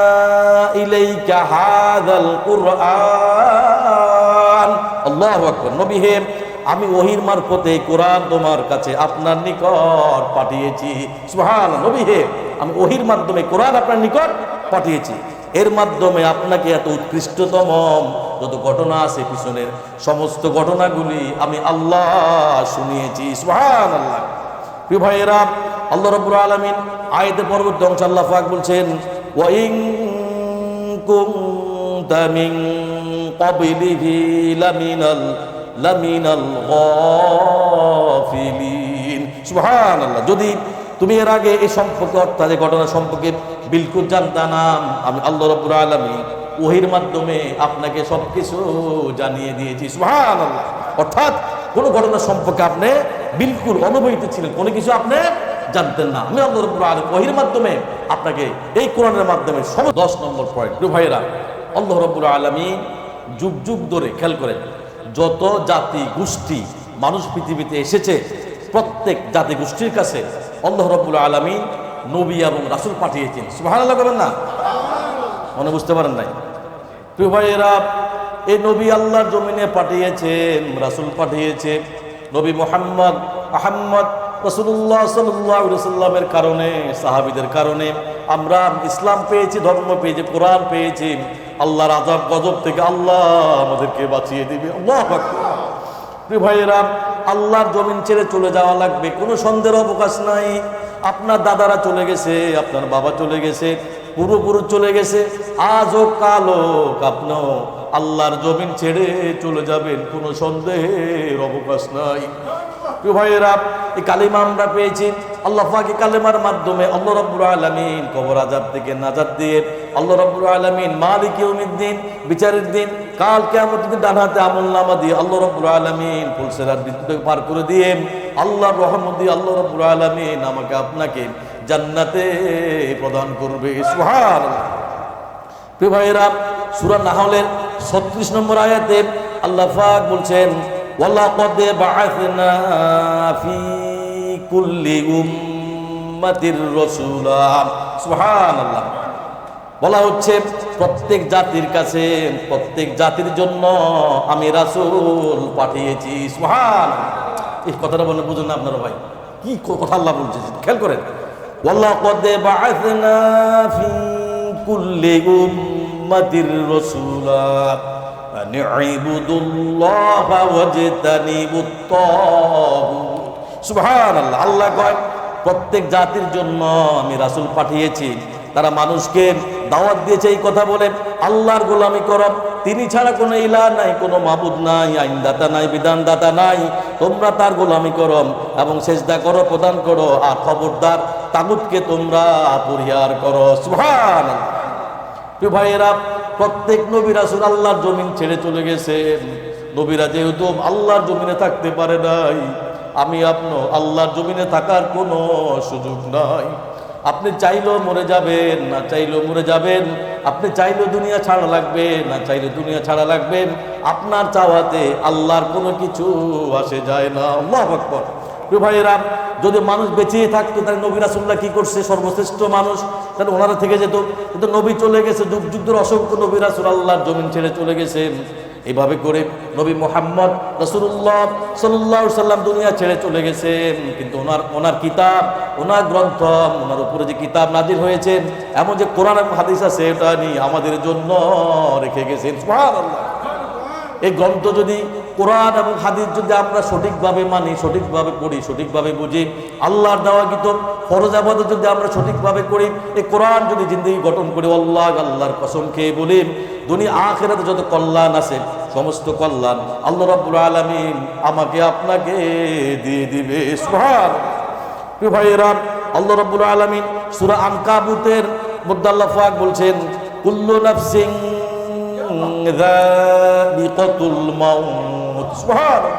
ইলাইকা হাযাল কুরআন। আল্লাহু আকবার। নবী হে, আমি ওহীর মারফতে কোরআন তোমার কাছে আপনার নিকট পাঠিয়েছি। সুবহানাল্লাহ। নবী হে, আমি ওহীর মাধ্যমে কোরআন আপনার নিকট পাঠিয়েছি। এর মাধ্যমে আপনাকে এত উৎকৃষ্টতম যত ঘটনা আছে পিছনের সমস্ত ঘটনাগুলি আমি আল্লাহ শুনিয়েছি। সুবহানাল্লাহ। প্রিয় ভাইয়েরা, আল্লাহ রাব্বুল আলামিন আয়াতের পরবর্তী অংশে আল্লাহ পাক বলছেন ওয়া ইন কুনতা মিন ক্বাবলিহি লামিনাল গাফিলিন। সুবহানাল্লাহ। যদি তুমি এর আগে এই সম্পর্কে অর্থাৎ এই ঘটনা সম্পর্কে বিলকুল জানতা না, আমি আল্লাহ রাব্বুল আলামিন ওহীর মাধ্যমে আপনাকে সবকিছু জানিয়ে দিয়েছি। সুবহানাল্লাহ। অর্থাৎ কোন ঘটনা সম্পর্কে আপনি বিলকুল অনবহিত ছিলেন, কোনো কিছু আপনি জানতেন না, আমি আল্লাহ রাব্বুল আলামিন ওহীর মাধ্যমে আপনাকে এই কোরআনের মাধ্যমে 10 নম্বর পয়েন্ট। প্রিয় ভাইয়েরা, আল্লাহ রাব্বুল আলামিন যুগ যুগ ধরে, খেয়াল করেন, যত জাতি গোষ্ঠী মানুষ পৃথিবীতে এসেছে প্রত্যেক জাতি গোষ্ঠীর কাছে আল্লাহ রাব্বুল আলামিন নবী এবং রাসূল পাঠিয়েছেন। সুবহানাল্লাহ বলেন না? মনে বুঝতে পারেন নাই? প্রিয় ভাইয়েরা, এই নবী আল্লাহর জমিনে পাঠিয়েছেন, রাসূল পাঠিয়েছে। নবী মুহাম্মদ আহমদ রাসূলুল্লাহ সাল্লাল্লাহু আলাইহি ওয়াসাল্লামের কারণে, সাহাবীদের কারণে আমরা ইসলাম পেয়েছি, ধর্ম পেয়েছি, কোরআন পেয়েছি। আল্লাহর আযাব গজব থেকে আল্লাহ আমাদেরকে বাঁচিয়ে দিবে। আল্লাহু আকবার। প্রিয় ভাইয়েরা, আল্লাহর জমিন ছেড়ে চলে যাওয়া লাগবে, কোনো সন্দেহের অবকাশ নাই। আপনার দাদারা চলে গেছে, আপনার বাবা চলে গেছে, পূর্বপুরুষ চলে গেছে, আজ হোক কাল হোক আপনিও আল্লাহর জমিন ছেড়ে চলে যাবেন, কোনো সন্দেহের অবকাশ নাই। প্রিয় ভাইয়েরা, এই কালিমা আমরা পেয়েছি। আল্লাহ পাক এই কালিমার মাধ্যমে আল্লাহ রাব্বুল আলামিন কবর আযাব থেকে নাজাত দিয়ে, আল্লাহ রাব্বুল আলামিন মালিক ইয়াউমিদ্দিন, বিচারের দিন, কাল কিয়ামতের দিন ডান হাতে আমলনামা দিয়ে আল্লাহ রাব্বুল আলামিন ফুলসিরাত বিদ্যুৎ পার করে দিয়ে আল্লাহর রহমত দিয়ে আল্লাহ রাব্বুল আলামিন আমাকে আপনাকে জান্নাতে প্রদান করবে। সুবহানাল্লাহ। প্রিয় ভাইয়েরা, সূরা নাহলের 36 নম্বর আয়াতে আল্লাহ পাক বলছেন, ওয়ালাকাদ বাআসনা ফি কুল্লি উম্মাতির রাসূলা। সুবহানাল্লাহ। বলা হচ্ছে প্রত্যেক জাতির কাছে, প্রত্যেক জাতির জন্য আমি রাসূল পাঠিয়েছি। সুবহানাল্লাহ। এই কথাটা বলে বুঝুন না আপনারা ভাই, কি কথা আল্লাহ বলছে, খেয়াল করেন। ওয়ালাকাদ বাআসনা ফি কুল্লি উম্মাতির রাসূলা আন ইবুদুল্লাহা ওয়াজতানিবুত তাগুত। সুবহানাল্লাহ। আল্লাহ কয় প্রত্যেক জাতির জন্য আমি রাসূল পাঠিয়েছি। তারা মানুষকে দাওয়াত দিয়েছে এই কথা বলে, আল্লাহর গোলামি করো, তিনি ছাড়া কোনো ইলাহ নাই, কোনো মাবুদ নাই, আইনদাতা নাই, বিধানদাতা নাই, তোমরা তার গোলামি করো এবং সেজদা করো, প্রদান করো, আর খবরদার তাগুতকে তোমরা পরিহার করো। সুবহানাল্লাহ। প্রিয় ভাইয়েরা, প্রত্যেক নবী রাসূল আল্লাহর জমিন ছেড়ে চলে গেছে। নবীরা যেহেতু আল্লাহর জমিনে থাকতে পারে নাই, আমি আপনি আল্লাহর জমিনে থাকার কোনো সুযোগ নাই। আপনি চাইলেও মরে যাবেন, না চাইলেও মরে যাবেন। আপনি চাইলেও দুনিয়া ছাড়া লাগবে, না চাইলে দুনিয়া ছাড়া লাগবেন। আপনার চাওয়াতে আল্লাহর কোনো কিছু আসে যায় না। আল্লাহু আকবার। প্রিয় ভাইয়েরা, যদি মানুষ বেঁচে থাকতো তাহলে নবী রাসূলরা কি করছে, সর্বশ্রেষ্ঠ মানুষ, তাহলে ওনারা থেকে যেত। কিন্তু নবী চলে গেছে, যুগ যুগ ধরে অসংখ্য নবী রাসূল আল্লাহর জমিন ছেড়ে চলে গেছেন। এইভাবে করে নবী মুহাম্মদ রাসূলুল্লাহ সাল্লাল্লাহু আলাইহি সাল্লাম দুনিয়া ছেড়ে চলে গেছেন, কিন্তু ওনার কিতাব, ওনার গ্রন্থ, ওনার উপরে যে কিতাব নাজিল হয়েছে, এমন যে কোরআন এবং হাদিস আছে, এটা নিয়ে আমাদের জন্য রেখে গেছেন। সুবহানাল্লাহ। এই গ্রন্থ যদি, কোরআন এবং হাদিস যদি আমরা সঠিকভাবে মানি, সঠিকভাবে পড়ি, সঠিকভাবে বুঝি, আল্লাহর দেওয়া গীত ফরজ ইবাদত যদি আমরা সঠিকভাবে করি, এই কোরআন যদি জিন্দেগি গঠন করি, আল্লাহর কসম খেয়ে বলি, দুনিয়া আখিরাতে যত কল্যাণ আছে, সমস্ত কল্যাণ আল্লাহ রাব্বুল আলামিন আমাকে আপনাকে দিয়ে দিবে। সুবহানাল্লাহ। প্রিয় ভাইয়েরা, আল্লাহ রাব্বুল আলামিন সূরা আনকাবুতের মধ্যে আল্লাহ পাক বলছেন, কুল্লু নাফসিন যায়িকাতুল মাউত। সুবহানাল্লাহ।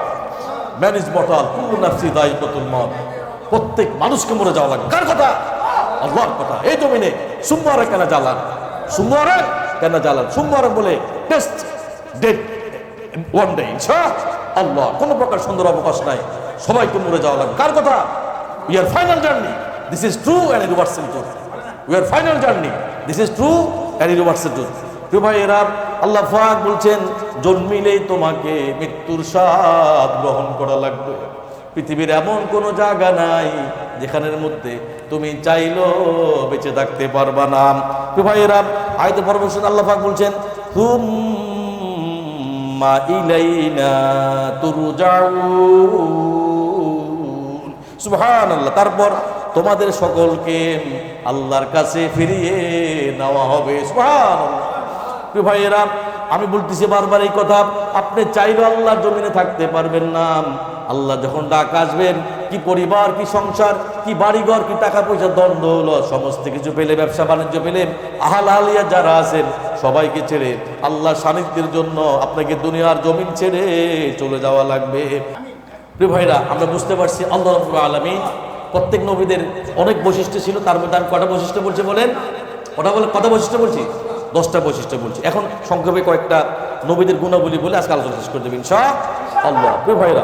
ম্যান ইজ মর্টাল, কুল্লু নাফসিন যায়িকাতুল মাউত। প্রত্যেক মানুষকে মরে যাওয়া লাগবে। কার কথা? আল্লাহর কথা। এই জমিনে সুম্মারে কেন জ্বালান, সুম্মারে কেন জ্বালান, সুম্মারে বলে টেস্ট ডেট ওয়ান ডে ইনশাআল্লাহ। কোনো প্রকার সুন্দর অবকাশ নাই, সবাইকে মরে যাওয়া লাগবে। কার কথা? We are final journey, this is true and universal truth. We are final journey, this is true and universal truth. প্রিয় ভাইয়েরা, আল্লাহ পাক বলছেন, জন্মিলেই তোমাকে মৃত্যুর স্বাদ গ্রহণ করা লাগবে। পৃথিবীর এমন কোনো জায়গা নাই যেখানের মধ্যে তুমি চাইলেও বেঁচে থাকতে পারবা না। প্রিয় ভাইয়েরা, আয়াতে পরমেশ্বর আল্লাহ পাক বলছেন, সুম্মা ইলাইনা তুরজাউন। সুবহানাল্লাহ। তারপর তোমাদের সকলকে আল্লাহর কাছে ফিরিয়ে নেওয়া হবে। সুবহানাল্লাহ। প্রিয় ভাইয়েরা, আমি বলতেছি বারবার এই কথা, আপনি চাইলেও আল্লাহর জমিনে থাকতে পারবেন না। আল্লাহ যখন ডাক আসবেন, কি পরিবার, কি সংসার, কি বাড়িঘর, কি টাকা পয়সা, দণ্ড হলো, সমস্ত কিছু পেলে, ব্যবসা বাণিজ্য পেলে, আহাল আলিয়া যারা আছেন সবাইকে ছেড়ে আল্লাহ সান্নিধ্যের জন্য আপনাকে দুনিয়ার জমিন ছেড়ে চলে যাওয়া লাগবে। প্রিয় ভাইরা, আমরা বুঝতে পারছি আল্লাহ রাব্বুল আলামিন প্রত্যেক নবীদের অনেক বৈশিষ্ট্য ছিল। তার মধ্যে আমি কটা বৈশিষ্ট্য বলছি বলেন? কটা বৈশিষ্ট্য বলছি? 10টা বৈশিষ্ট্য বলছি। এখন সংক্ষেপে কয়েকটা নবীদের গুণাবলী বলে আজকে আলোচনা শেষ করে দেবেন ইনশাআল্লাহ। প্রিয় ভাইরা,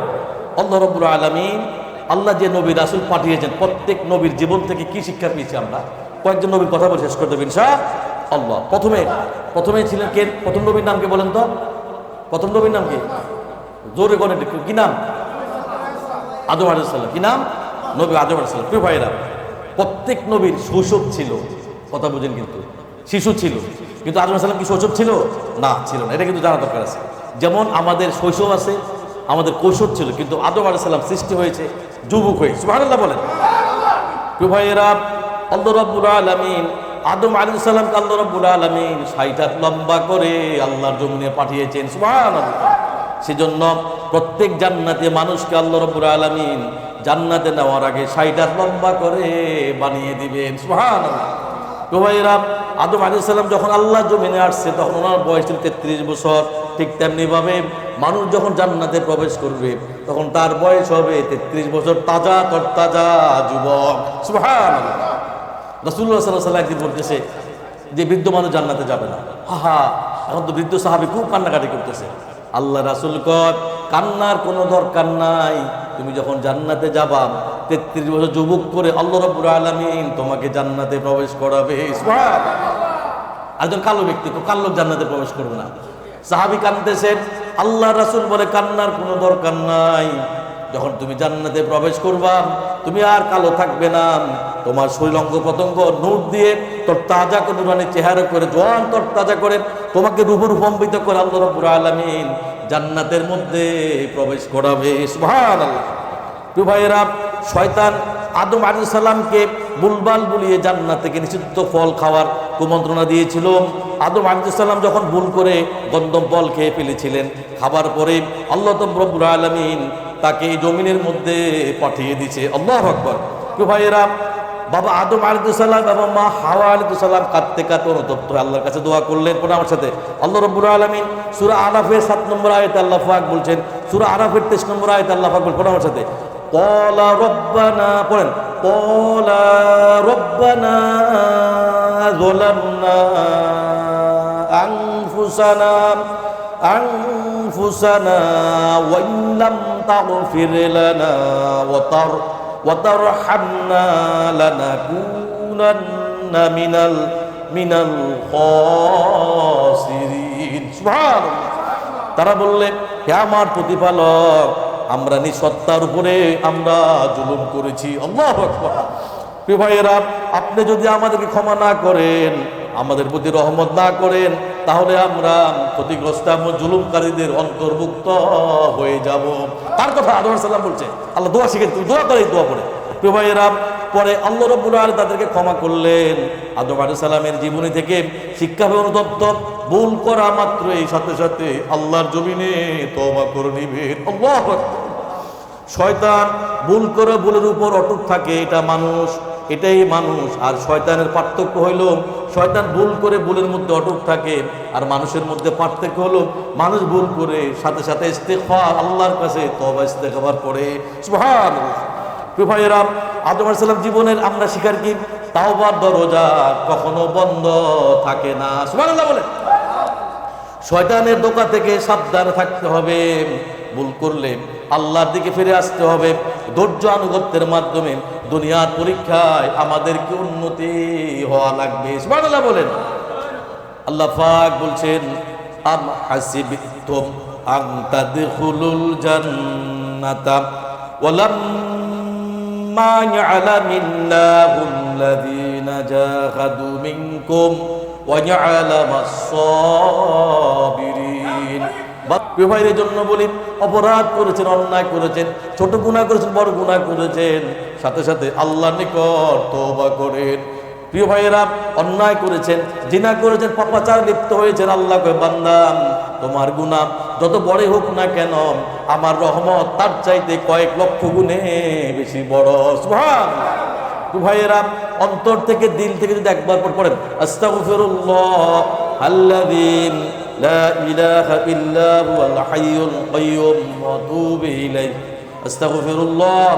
আল্লাহ রাব্বুল আলামিন, আল্লাহ যে নবী রাসূল পাঠিয়েছেন, প্রত্যেক নবীর জীবন থেকে কি শিক্ষা পেয়েছি আমরা, কয়েকজন নবীর কথা বলে শেষ করে দেবেন ইনশাআল্লাহ। প্রথমে ছিলেন কে? প্রথম নবীর নাম কি বলেন তো? প্রথম নবীর নাম কি? জোরে বলেন, কি নাম? আদম আলাইহিস সালাম। কি নাম? নবী আদম আলাইহিস সালাম। প্রিয় ভাইরা, প্রত্যেক নবীর শৈশব ছিল, কথা বুঝেন, কিন্তু শিশু ছিল। কিন্তু আদম আলাইহিস সালাম কি শৈশব ছিল? না, ছিল না। এটা কিন্তু জানা দরকার আছে। যেমন আমাদের শৈশব আছে, আমাদের কৈশোর ছিল, কিন্তু আদম আলাইহিস সালাম সৃষ্টি হয়েছে যুবক হয়ে। সুবহানাল্লাহ বলেন। প্রিয় ভাইয়েরা, আল্লাহ রাব্বুল আলামিন আদম আলাইহিস সালামকে আল্লাহ রাব্বুল আলামিন 60 হাত লম্বা করে আল্লাহর জমিনে পাঠিয়েছেন। সুবহানাল্লাহ। সেজন্য প্রত্যেক জান্নাতে মানুষকে আল্লাহ রাব্বুল আলামিন জান্নাতে নেওয়ার আগে 60 হাত লম্বা করে বানিয়ে দিবেন। সুবহানাল্লাহ। প্রিয় ভাইয়েরা, আদম আলাইহিস সালাম যখন আল্লাহ জমিনে আসছে তখন ওনার বয়স ছিল 33 বছর। ঠিক তেমনি ভাবে মানুষ যখন জান্নাতে প্রবেশ করবে তখন তার বয়স হবে 33 বছর, তাজা তরতাজা যুবক। সুবহানাল্লাহ। রাসূলুল্লাহ সাল্লাল্লাহু আলাইহি ওয়াসাল্লাম একদিন বলতেছে যে বৃদ্ধ মানুষ জান্নাতে যাবে না। এখন তো বৃদ্ধ সাহাবী খুব কান্নাকাটি করতেছে। আল্লাহ রাসূল কয়, কান্নার কোনো দরকার নাই, তুমি যখন জান্নাতে যাবা 33 বছর যুবক করে আল্লাহ রাব্বুল আলামিন তোমাকে জান্নাতে প্রবেশ করাবে। সুবহানাল্লাহ। একজন কালো ব্যক্তি, কালো লোক জান্নাতে প্রবেশ করবে না। সাহাবী কাঁদতেছেন, আল্লাহ রাসূল বলে কান্নার কোনো দরকার নাই, যখন তুমি জান্নাতে প্রবেশ করবা তুমি আর কালো থাকবে না, তোমার শরীর অঙ্গ প্রত্যঙ্গ নূর দিয়ে তোর তাজা করে, নুরানি চেহারা করে, জোয়ান তোর তাজা করে তোমাকে রূপরূপান্বিত করে আল্লাহ রাব্বুল আলামিন জান্নাতের মধ্যে প্রবেশ করাবে। সুবহানাল্লাহ। প্রিয় ভাইয়েরা, শয়তান আদম আলাইহিস সালামকে বুলবাল বলিয়ে জান্নাত থেকে নিষিদ্ধ ফল খাওয়ার কুমন্ত্রণা দিয়েছিল। আদম আলাইহিস সালাম যখন ভুল করে গন্ধম ফল খেয়ে ফেলেছিলেন, খাবার পরে আল্লাহ রাব্বুল আলামিন তাকে এই জমিনের মধ্যে পাঠিয়ে দিয়েছে। আল্লাহু আকবার। প্রিয় ভাইয়েরা, বাবা আদম আলাইহিস সালাম এবং মা হাওয়া আলাইহিস সালাম কাঁদতে কাঁদতে অনুতপ্ত আল্লাহর কাছে দোয়া করলেন। পরে আমার সাথে আল্লাহ রাব্বুল আলামিন সূরা আরাফের 7 নম্বর আয়াতে আল্লাহ পাক বলছেন, সূরা আরাফের 23 নম্বর আয়াতে আল্লাহ পাক বলছেন আমার সাথে, ক্বালা রব্বানা, পড়েন, ক্বালা রব্বানা যালামনা আনফুসানা ওয়া ইল্লাম তাগফির লানা ওয়া তারহামনা লানাকুনান্না মিনাল খাসিরিন। সুবহানাল্লাহ। তারা বললেন, হে আমার প্রতিপালক, আমরা নিঃসত্তার উপরে আমরা জুলুম করেছি। আল্লাহু আকবার। প্রিয় ভাইয়েরা, আপনি যদি আমাদেরকে ক্ষমা না করেন, আমাদের প্রতি রহমত না করেন, তাহলে আমরা ক্ষতিগ্রস্ত জুলুমকারীদের অন্তর্ভুক্ত হয়ে যাব। তার কথা আদম আলাইহিস সালাম বলছে। আল্লাহ দোয়া শিখে, তুমি দোয়া করে, দোয়া পড়ে। প্রিয় ভাইয়েরা, পরে আল্লাহ রাব্বুল আলামিন তাদেরকে ক্ষমা করলেন। আদম আলাইহিস সালামের জীবনী থেকে শিক্ষা অনুতপ্ত, ভুল করা মাত্রই সাথে সাথে আল্লাহর জমিনে তওবা করে নিবেন। আল্লাহু আকবার। শয়তান ভুল করে ভুলের উপর অটুট থাকে, এটা মানুষ, এটাই মানুষ। আর শয়তানের পার্থক্য হইল, শয়তান ভুল করে ভুলের মধ্যে অটুট থাকে, আর মানুষের মধ্যে পার্থক্য হলো মানুষ ভুল করে সাথে সাথে ইস্তেগফার, আল্লাহর কাছে তওবা ইস্তেগফার করে। সুবহানাল্লাহ। প্রিয় ভাইয়েরা, আদম আলাইহিস সালাম জীবনের আমরা শিকার কি, তাওবার দরজা কখনো বন্ধ থাকে না। সুবহানাল্লাহ বলে। শয়তানের ধোঁকা থেকে সাবধানে থাকতে হবে। ভুল করলে আল্লাহর দিকে ফিরে আসতে হবে। ধৈর্য আনুগত্যের মাধ্যমে দুনিয়ার পরীক্ষায় আমাদেরকে উন্নতি হওয়া লাগবে। সুবহানাল্লাহ বলেন। আল্লাহ পাক বলছেন, আম হাসিবতুম আন তাদখুলুল জান্নাতা ওয়ালাম্মা ইয়ালামিল্লাহুল্লাযীনা জাহাদু মিনকুম ওয়া ইয়ালামাস সাবিরিন। প্রিয় ভাইয়ের জন্য বলি, অপরাধ করেছেন, অন্যায় করেছেন, ছোট গুনাহ করেছেন, বড় গুনাহ করেছেন, সাথে সাথে আল্লাহর নিকট তওবা করেন। প্রিয় ভাইয়েরা, অন্যায় করেছেন, জিনা করেছেন, পাপাচার লিপ্ত হয়েছেন, আল্লাহ কয়, বান্দা, তোমার গুনাহ যত বড় হোক না কেন, আমার রহমত তার চাইতে কয়েক লক্ষ গুণে বেশি বড়। সুবহানাল্লাহ। প্রিয় ভাইয়েরা, অন্তর থেকে, দিল থেকে যদি একবার পড়েন, আস্তাগফিরুল্লাহ আল্লাযী লা ইলাহা ইল্লা হুয়াল হাইয়ুল কাইয়্যুম ওয়া আতুবু ইলাইহি, আস্তাগফিরুল্লাহ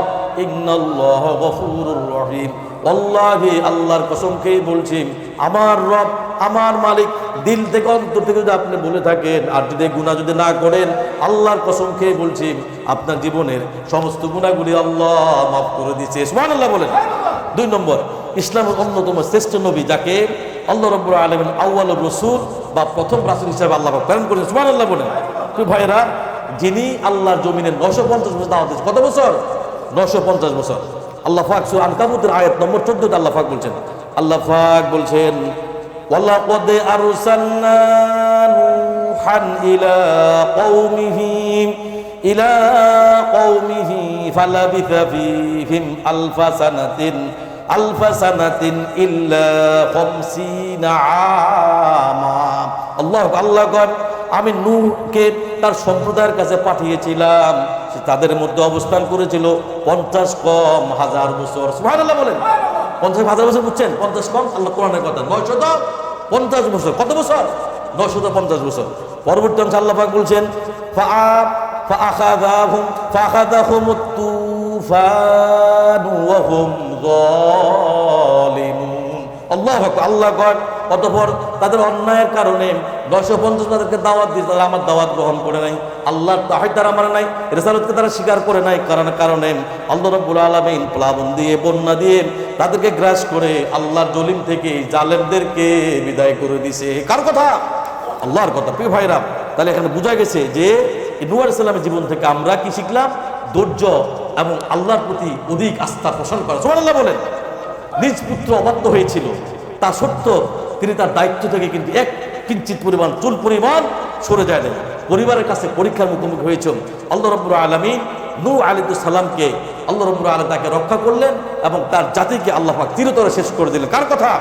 ইন্নাল্লাহা গফুরুর রহিম। আল্লাহি, আল্লাহর কসম খেয়ে বলছি, আমার রব আমার মালিক দিল থেকে অন্তর থেকে যদি আপনি বলে থাকেন আর যদি গুনাহ যদি না করেন, আল্লাহর কসম খেয়ে বলছি আপনার জীবনের সমস্ত গুনাহগুলি আল্লাহ মাফ করে দিয়েছে। সুবহানাল্লাহ বলেন। 2 নম্বর, ইসলামের অন্যতম শ্রেষ্ঠ নবী যাকে আল্লাহ রাব্বুল আলামিন আউয়ালুর রাসূল বা প্রথম রাসূল হিসেবে আল্লাহ প্রেরণ করেছেন। সুবহানাল্লাহ বলেন। তো ভাইরা, যিনি আল্লাহর জমিনে 950 বছর দাওয়াত দিয়েছেন। কত বছর? 950 বছর। আল্লাহ পাক সূরা আনকাবুতের আয়াত নম্বর 14 আল্লাহ পাক বলছেন, আল্লাহ পাক বলছেন, ওয়ালাকাদ আরসালনা নূহান ইলা কওমিহি ফালাবিথা ফীহিম আলফা সানাতিন ইল্লা 50 আমা। আল্লাহ কন, আমি নূহকে তার সম্প্রদায়ের কাছে পাঠিয়েছিলাম, সে তাদের মধ্যে অবস্থান করেছিল 50 বছর। সুবহানাল্লাহ বলেন। 50,000 বছর বুঝছেন? 50 কম, আল্লাহ কোরআনের কথা। 950 বছর। কত বছর? 950 বছর। পরবর্তী অংশে আল্লাহ পাক বলছেন, ফাআখাযাহুমুত তুফানু ওয়া হুম যালিমুন। আল্লাহ কন, অতঃপর তাদের অন্যায়ের কারণে 950 তাদেরকে দাওয়াত দিয়েছে, তারা আমার দাওয়াত গ্রহণ করে নাই, আল্লাহর তাওহীদ তারা মানে নাই, রিসালাতকে তারা স্বীকার করে নাই। কারণে আল্লাহ রাব্বুল আলামিন প্লাবন দিয়ে, বন্যা দিয়ে তাদেরকে গ্রাস করে আল্লাহর জলিম থেকে জালেমদেরকে বিদায় করে দিয়েছে। কার কথা? আল্লাহর কথা। প্রিয় ভাইরা, তাহলে এখানে বোঝা গেছে যে নূহ আলাইহিস সালামের জীবন থেকে আমরা কি শিখলাম? ধৈর্য এবং আল্লাহর প্রতি অধিক আস্থা পোষণ করা। সুবহানাল্লাহ বলেন। নিজ পুত্র অবাধ্য হয়েছিল, তা সত্ত্বেও তিনি তার দায়িত্ব থেকে কিন্তু এক কিঞ্চিত পরিমাণ, চুল পরিমাণ সরে যায় নাই। পরিবারের কাছে পরীক্ষার মুখোমুখি হয়েছেন। আল্লাহ রাব্বুল আলামিন নূহ আলাইহিস সালামকে আল্লাহ রাব্বুল আলামিন তাকে রক্ষা করলেন এবং তার জাতিকে আল্লাহ পাক চিরতরে শেষ করে দিলেন। কার কথা?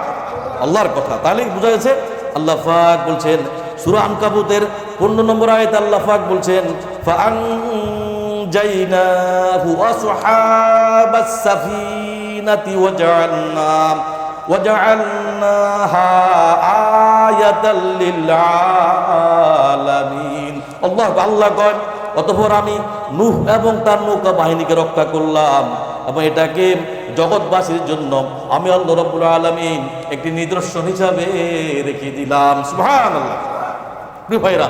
আল্লাহর কথা। তাহলে বোঝা গেছে আল্লাহ পাক বলছেন সূরা আনকাবুতের 15 নম্বর আয়াতে আল্লাহ পাক বলছেন, ফাআনজাইনাহু ওয়া আসহাবাস সাফিনাতি ওয়াজআলনাহা আয়াতাল লিল আলামিন। আল্লাহ কয়, অতঃপর আমি নূহ এবং তার নৌকা বাহিনীকে রক্ষা করলাম এবং এটাকে জগৎবাসীর জন্য আমি আল্লাহ রাব্বুল আলামিন একটি নিদর্শন হিসাবে রেখে দিলাম। সুবহানাল্লাহ। প্রিয় ভাইরা,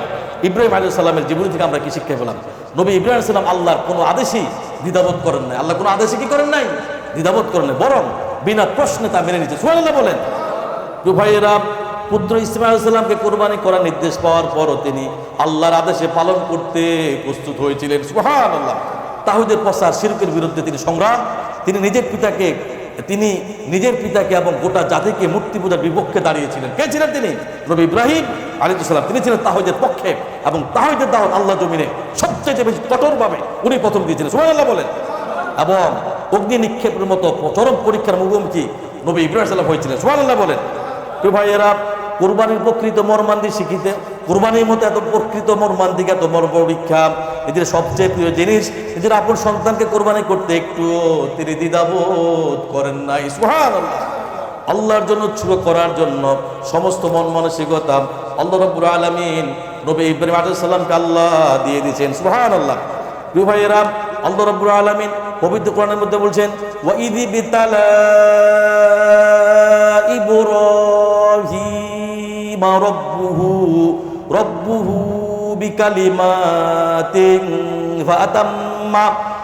ইব্রাহিম আলাইহিস সালামের জীবনী থেকে আমরা কি শিক্ষা পেলাম? নবী ইব্রাহিম আলাইহিস সালাম আল্লাহর কোনো আদেশই দ্বিধাবোধ করেন নাই। আল্লাহ কোনো আদেশই কি করেন নাই? দ্বিধাবোধ করেন নাই, বরং বিনা প্রশ্নে তা মেনে নিয়েছে। সুবহানাল্লাহ বলেন। প্রিয় ভাইয়েরা, পুত্র ইসমাঈল আলাইহিস সালামকে কুরবানি করার নির্দেশ পাওয়ার পরও তিনি আল্লাহর আদেশে পালন করতে প্রস্তুত হয়েছিলেন। সুবহানাল্লাহ। তাওহীদের প্রচার, শিরকের বিরুদ্ধে তিনি সংগ্রাম। তিনি নিজের পিতাকে এবং গোটা জাতিকে মূর্তি পূজার বিপক্ষে দাঁড়িয়েছিলেন। কে ছিলেন তিনি? নবী ইব্রাহিম আলাইহিস সালাম। তিনি ছিলেন তাওহীদের পক্ষে এবং তাওহীদের দাওয়াত আল্লাহ জমিনে সবচেয়ে বেশি কঠোরভাবে উনি প্রথম দিয়েছিলেন। সুবহানাল্লাহ বলেন। এবং অগ্নি নিক্ষেপের মতো চরম পরীক্ষার মুখোমুখি নবী ইব্রাহিম সাল্লাল্লাহু হয়েছিলেন। সুবহানাল্লাহ বলেন। প্রিয় ভাইয়েরা, কুরবানির প্রকৃত মর্মান্তিক শিখিতে, কুরবানির মতো এত প্রকৃত মর্মান্তিক, এত বড় পরীক্ষা, এদের সবচেয়ে প্রিয় জিনিস, নিজের আপন সন্তানকে কোরবানি করতে একটু তিনি দ্বিধাবোধ করেন নাই। সুবহানাল্লাহ। আল্লাহর জন্য উৎসর্গ করার জন্য সমস্ত মন মানসিকতা আল্লাহ রাব্বুল আলামিন নবী ইব্রাহিম আলাইহিস সালামকে আল্লাহ দিয়ে দিয়েছেন। সুবহানাল্লাহ। প্রিয় ভাইয়েরা, আল্লাহ রাব্বুল আলামিন পবিত্র কোরআনের মধ্যে বলছেন, ওয়া ইযি বিতালা ইব্রাহিম রব্বুহু বিকালিমাতিন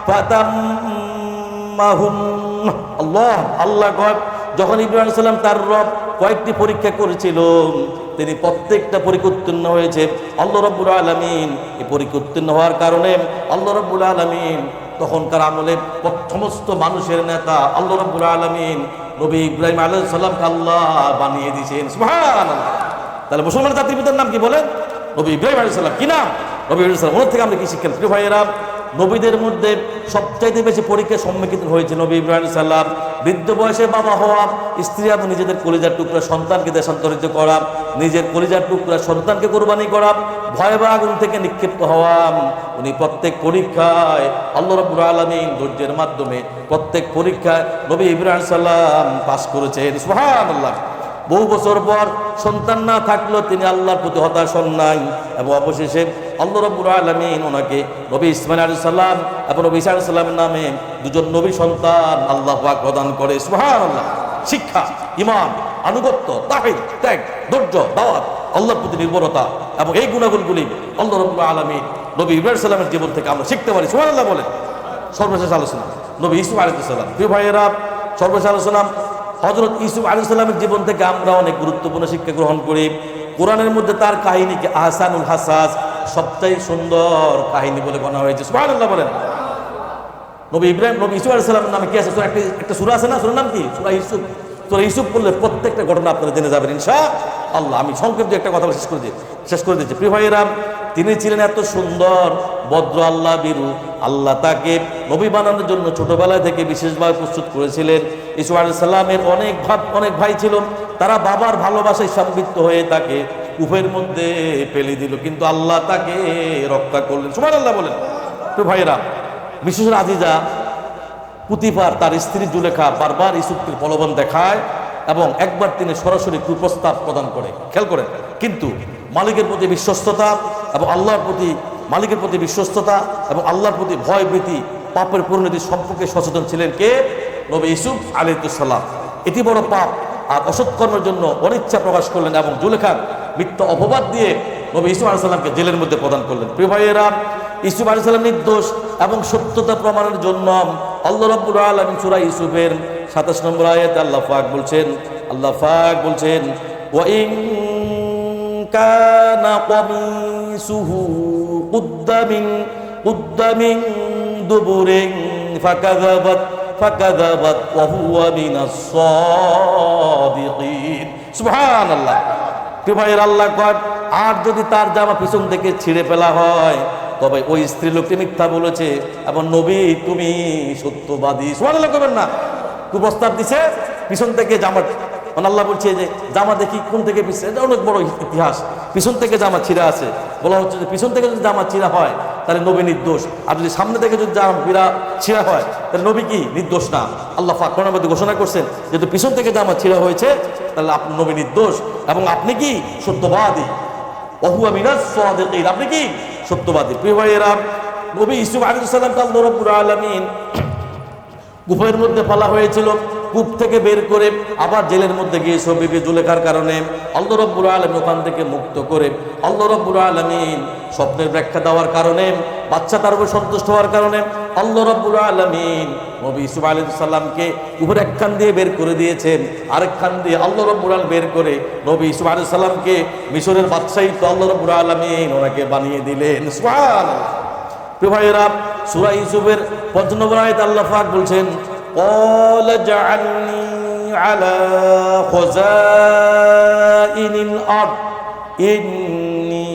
ফাতাম্মাহুন। আল্লাহ কয়, যখন ইব্রাহিম আলাইহিস সালাম তার রব কয়েকটি পরীক্ষা করেছিল, তিনি প্রত্যেকটা পরীক্ষা উত্তীর্ণ হয়েছে। আল্লাহ রাব্বুল আলামিন এই পরীক্ষা উত্তীর্ণ হওয়ার কারণে আল্লাহ রাব্বুল আলামিন তখনকার আমলে সমস্ত মানুষের নেতা আল্লাহ রাব্বুল আলামিন নবী ইব্রাহিম আলাইহিস সালামকে আল্লাহ বানিয়ে দিয়েছেন। সুবহানাল্লাহ। তাহলে মুসলমান জাতির পিতার নাম কি বলেন? নবী ইব্রাহিম আলাইহিস সালাম। কি নাম? নবী ইব্রাহিম আলাইহিস সালাম। ওনার থেকে আমরা কি শিখলাম? প্রিয় ভাইয়েরা, নবীদের মধ্যে সবচাইতে বেশি পরীক্ষার সম্মুখীন হয়েছে নবী ইব্রাহিম আলাইহিস সালাম। বৃদ্ধ বয়সে বাবা হওয়া, স্ত্রী এবং নিজেদের কলিজার টুকরা সন্তানকে দেশান্তরিত করা, নিজের কলিজার টুকরা সন্তানকে কোরবানি করা, ভয়াবহ আগুন থেকে নিক্ষিপ্ত হওয়া, উনি প্রত্যেক পরীক্ষায় আল্লাহ রাব্বুল আলামিন ধৈর্যের মাধ্যমে প্রত্যেক পরীক্ষায় নবী ইব্রাহিম আলাইহিস সালাম পাস করেছেন। সুবহানাল্লাহ। বহু বছর পর সন্তান না থাকলেও তিনি আল্লাহর প্রতি হতাশ হন নাই এবং অবশেষে আল্লাহ রাব্বুল আলামিন ওনাকে নবী ইসমাঈল আলাইহিস সালাম এবং নবী ঈসা আলাইহিস সালামের নামে দুজন নবী সন্তান আল্লাহ পাক প্রদান করে। সুবহানাল্লাহ। শিক্ষা, ঈমান, আনুগত্য, তাওহীদ, ত্যাগ ধৈর্য, দাওয়াত, আল্লাহর প্রতি নির্ভরতা, এবং এই গুণাগুণগুলি আল্লাহ রাব্বুল আলামিন নবী ইব্রাহিম সাল্লামের জীবন থেকে আমরা শিখতে পারি। সুবহানাল্লাহ বলেন। সর্বশেষ আলোচনা নবী ইউসুফ আলাইহিস সালাম। প্রিয় ভাইয়েরা, সর্বশেষ আলোচনা হযরত ইউসুফ আলাইহিস সালামের জীবন থেকে আমরা অনেক গুরুত্বপূর্ণ শিক্ষা গ্রহণ করি। কোরআনের মধ্যে তার কাহিনীকে আহসানুল হাসাস, সবচেয়ে সুন্দর কাহিনী বলে বলা হয়েছে। সুবহানাল্লাহ বলেন। নবী ইউসুফ আলাইহিস সালামের নামে কি আছে? একটা সূরা আছে না, সূরার নাম কি? সূরা ইউসুফ। সূরা ইউসুফ পড়লে প্রত্যেকটা ঘটনা আপনারা জেনে যাবেন ইনশাআল্লাহ। আমি সংক্ষেপে একটা কথা শেষ করে দিচ্ছি। প্রিয় ভাইয়েরা, তিনি ছিলেন এত সুন্দর, ভদ্র, আল্লাহ বিরু। আল্লাহ তাকে নবী বানানোর জন্য ছোটবেলা থেকে বিশেষভাবে প্রস্তুত করেছিলেন। ইউসুফ আলাইহিস সালামের অনেক ভাই ছিল, তারা বাবার ভালোবাসায় সম্পৃক্ত হয়ে তাকে কূপের মধ্যে ফেলে দিল, কিন্তু আল্লাহ তাকে রক্ষা করলেন। সুবহানাল্লাহ বলেন। তো ভাইয়েরা, বিশেষ আজিজা পুতিফার তার স্ত্রী জুলেখা বারবার ইউসুফকে প্রলোভন দেখায় এবং একবার তিনি সরাসরি কুপ্রস্তাব প্রদান করে, খেয়াল করেন। কিন্তু মালিকের প্রতি বিশ্বস্ততা এবং আল্লাহর প্রতি ভয় ভীতি, পাপের পরিণতি সম্পর্কে সচেতন ছিলেন কে? নবী ইউসুফ আলাইহিস সালাম। এটি বড় পাপ আর অসৎকর্মের জন্য অনিচ্ছা প্রকাশ করলেন এবং জুলেখার মিথ্যা অপবাদ দিয়ে নবী ইউসুফ আলাইহিস সালামকে জেলের মধ্যে প্রদান করলেন। প্রিয় ভাইয়েরা, ইউসুফ আলাইহিস সালাম নির্দোষ এবং সত্যতা প্রমাণের জন্য আল্লাহ রাব্বুল আলামিন সূরা ইউসুফের 27 নম্বর আয়াতে আল্লাহ পাক বলছেন ওয়া ইন কানা কামিসুহু কুদ্দা মিন দুবুরিন ফাকাযাবাত ওয়া হুয়া মিনাস সাদিকিন। সুবহানাল্লাহ। প্রিয় ভাইয়েরা, আল্লাহ কয়, আর যদি তার জামা পিছন থেকে ছিঁড়ে ফেলা হয় তবে ওই স্ত্রী লোকটি মিথ্যা বলেছে এবং নবী তুমি সত্যবাদী। সুবহানাল্লাহ করবেন না। কুপ্রস্তাব দিছে পিছন থেকে জামা, মানে আল্লাহ বলছে যে জামা দেখি কোন থেকে পিছনে, এটা অনেক বড় ইতিহাস। পিছন থেকে জামা ছিঁড়া আছে, বলা হচ্ছে যে পিছন থেকে যদি জামা ছিঁড়া হয় তাহলে নবী নির্দোষ, আর যদি সামনে থেকে যদি জামা ছিঁড়া হয় তাহলে নবী কি নির্দোষ না। আল্লাহ পাক কোরআনের মধ্যে ঘোষণা করছেন যেহেতু পিছন থেকে জামা ছিঁড়া হয়েছে তাহলে আপনি নবী নির্দোষ এবং আপনি কি সত্যবাদী। ওয়া হুয়া মিনাস সাদিকিন, আপনি কি সত্যবাদী। প্রিয় ভাইয়েরা, নবী ইউসুফ আলাইহিস সালামকে আল্লাহ রাব্বুল আলামিন কূপের মধ্যে ফেলা হয়েছিল, কূপ থেকে বের করে আবার জেলের মধ্যে গিয়েছিল বিবি জুলেখার কারণে। আল্লাহ রাব্বুল আলামিন ওখান থেকে মুক্ত করে আল্লাহ রাব্বুল আলামিন স্বপ্নের ব্যাখ্যা দেওয়ার কারণে, বাচ্চা তার উপর সন্তুষ্ট হওয়ার কারণে আল্লাহ রাব্বুল আলামিন নবী ইউসুফ আলাইহিস সালামকে উপরে একখান দিয়ে বের করে দিয়েছেন, আরেকখান দিয়ে আল্লাহ রাব্বুল আলামিন বের করে নবী ইউসুফ আলাইহিস সালামকে মিশরের বাদশাহী তো আল্লাহ রাব্বুল আলামিন ওনাকে বানিয়ে দিলেন। সুবহানাল্লাহ। প্রিয় ভাইয়েরা, সূরা ইউসুফের ৫ নম্বর আয়াতে আল্লাহ পাক বলছেন ক্বালা জাআলনি আলা খাযাইনিল আরদ ইন্নী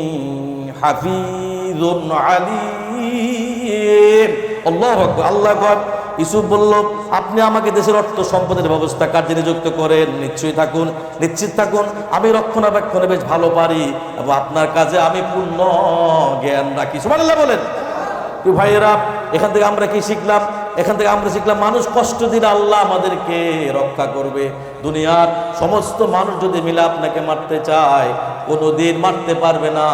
হাফিজুন আলীম। আল্লাহু আকবার। আল্লাহ পাক ইউসুফ বলল, আপনি আমাকে দেশের অর্থ সম্পদের ব্যবস্থা কার্যে নিযুক্ত করেন, নিশ্চিত থাকুন আমি রক্ষণাবেক্ষণে বেশ ভালো পারি এবং আপনার কাজে আমি পূর্ণ জ্ঞান রাখি। সুবহানাল্লাহ বলেন। ভাইয়েরা, এখান থেকে আমরা কি শিখলাম? মানুষ কষ্ট দিলে আল্লাহ আমাদেরকে রক্ষা করবে। দুনিয়ার সমস্ত মানুষ যদি মিলে আপনাকে মারতে চায় কোনোদিন মারতে পারবে না।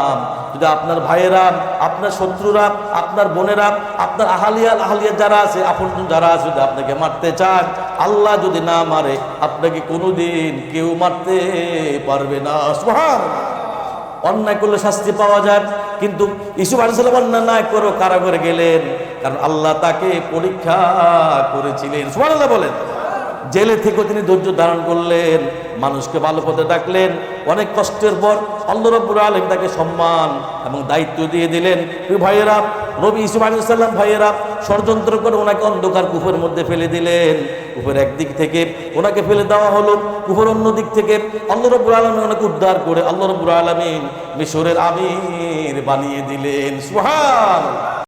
যদি আপনার ভাইয়েরা, আপনার শত্রুরা, আপনার বোনেরা, আপনার আহালিয়া যারা আছে, আপনজন যারা আছে, যদি আপনাকে মারতে চান, আল্লাহ যদি না মারে আপনাকে কোনোদিন কেউ মারতে পারবে না। সুবহানাল্লাহ। অন্যায় করলে শাস্তি পাওয়া যায়, কিন্তু ইউসুফ আলাইহিস সালাম অন্যায় না করে কারাগারে গেলেন, কারণ আল্লাহ তাকে পরীক্ষা করেছিলেন। সুবহানাল্লাহ বলেন। জেলে থেকে তিনি ধৈর্য ধারণ করলেন, মানুষকে ভালো পথে ডাকলেন। অনেক কষ্টের পর আল্লাহ রাব্বুল আলামিন তাকে সম্মান এবং দায়িত্ব দিয়ে দিলেন। প্রিয় ভাইয়েরা, নবী ইউসুফ আলাইহিস সালাম ভাইয়েরা ষড়যন্ত্র করে ওনাকে অন্ধকার কূপের মধ্যে ফেলে দিলেন। কূপের একদিক থেকে ওনাকে ফেলে দেওয়া হলো, কূপের অন্য দিক থেকে আল্লাহ রাব্বুল আলামিন ওনাকে উদ্ধার করে আল্লাহ রাব্বুল আলামিন মিশরের আমির বানিয়ে দিলেন। সুবহানাল্লাহ।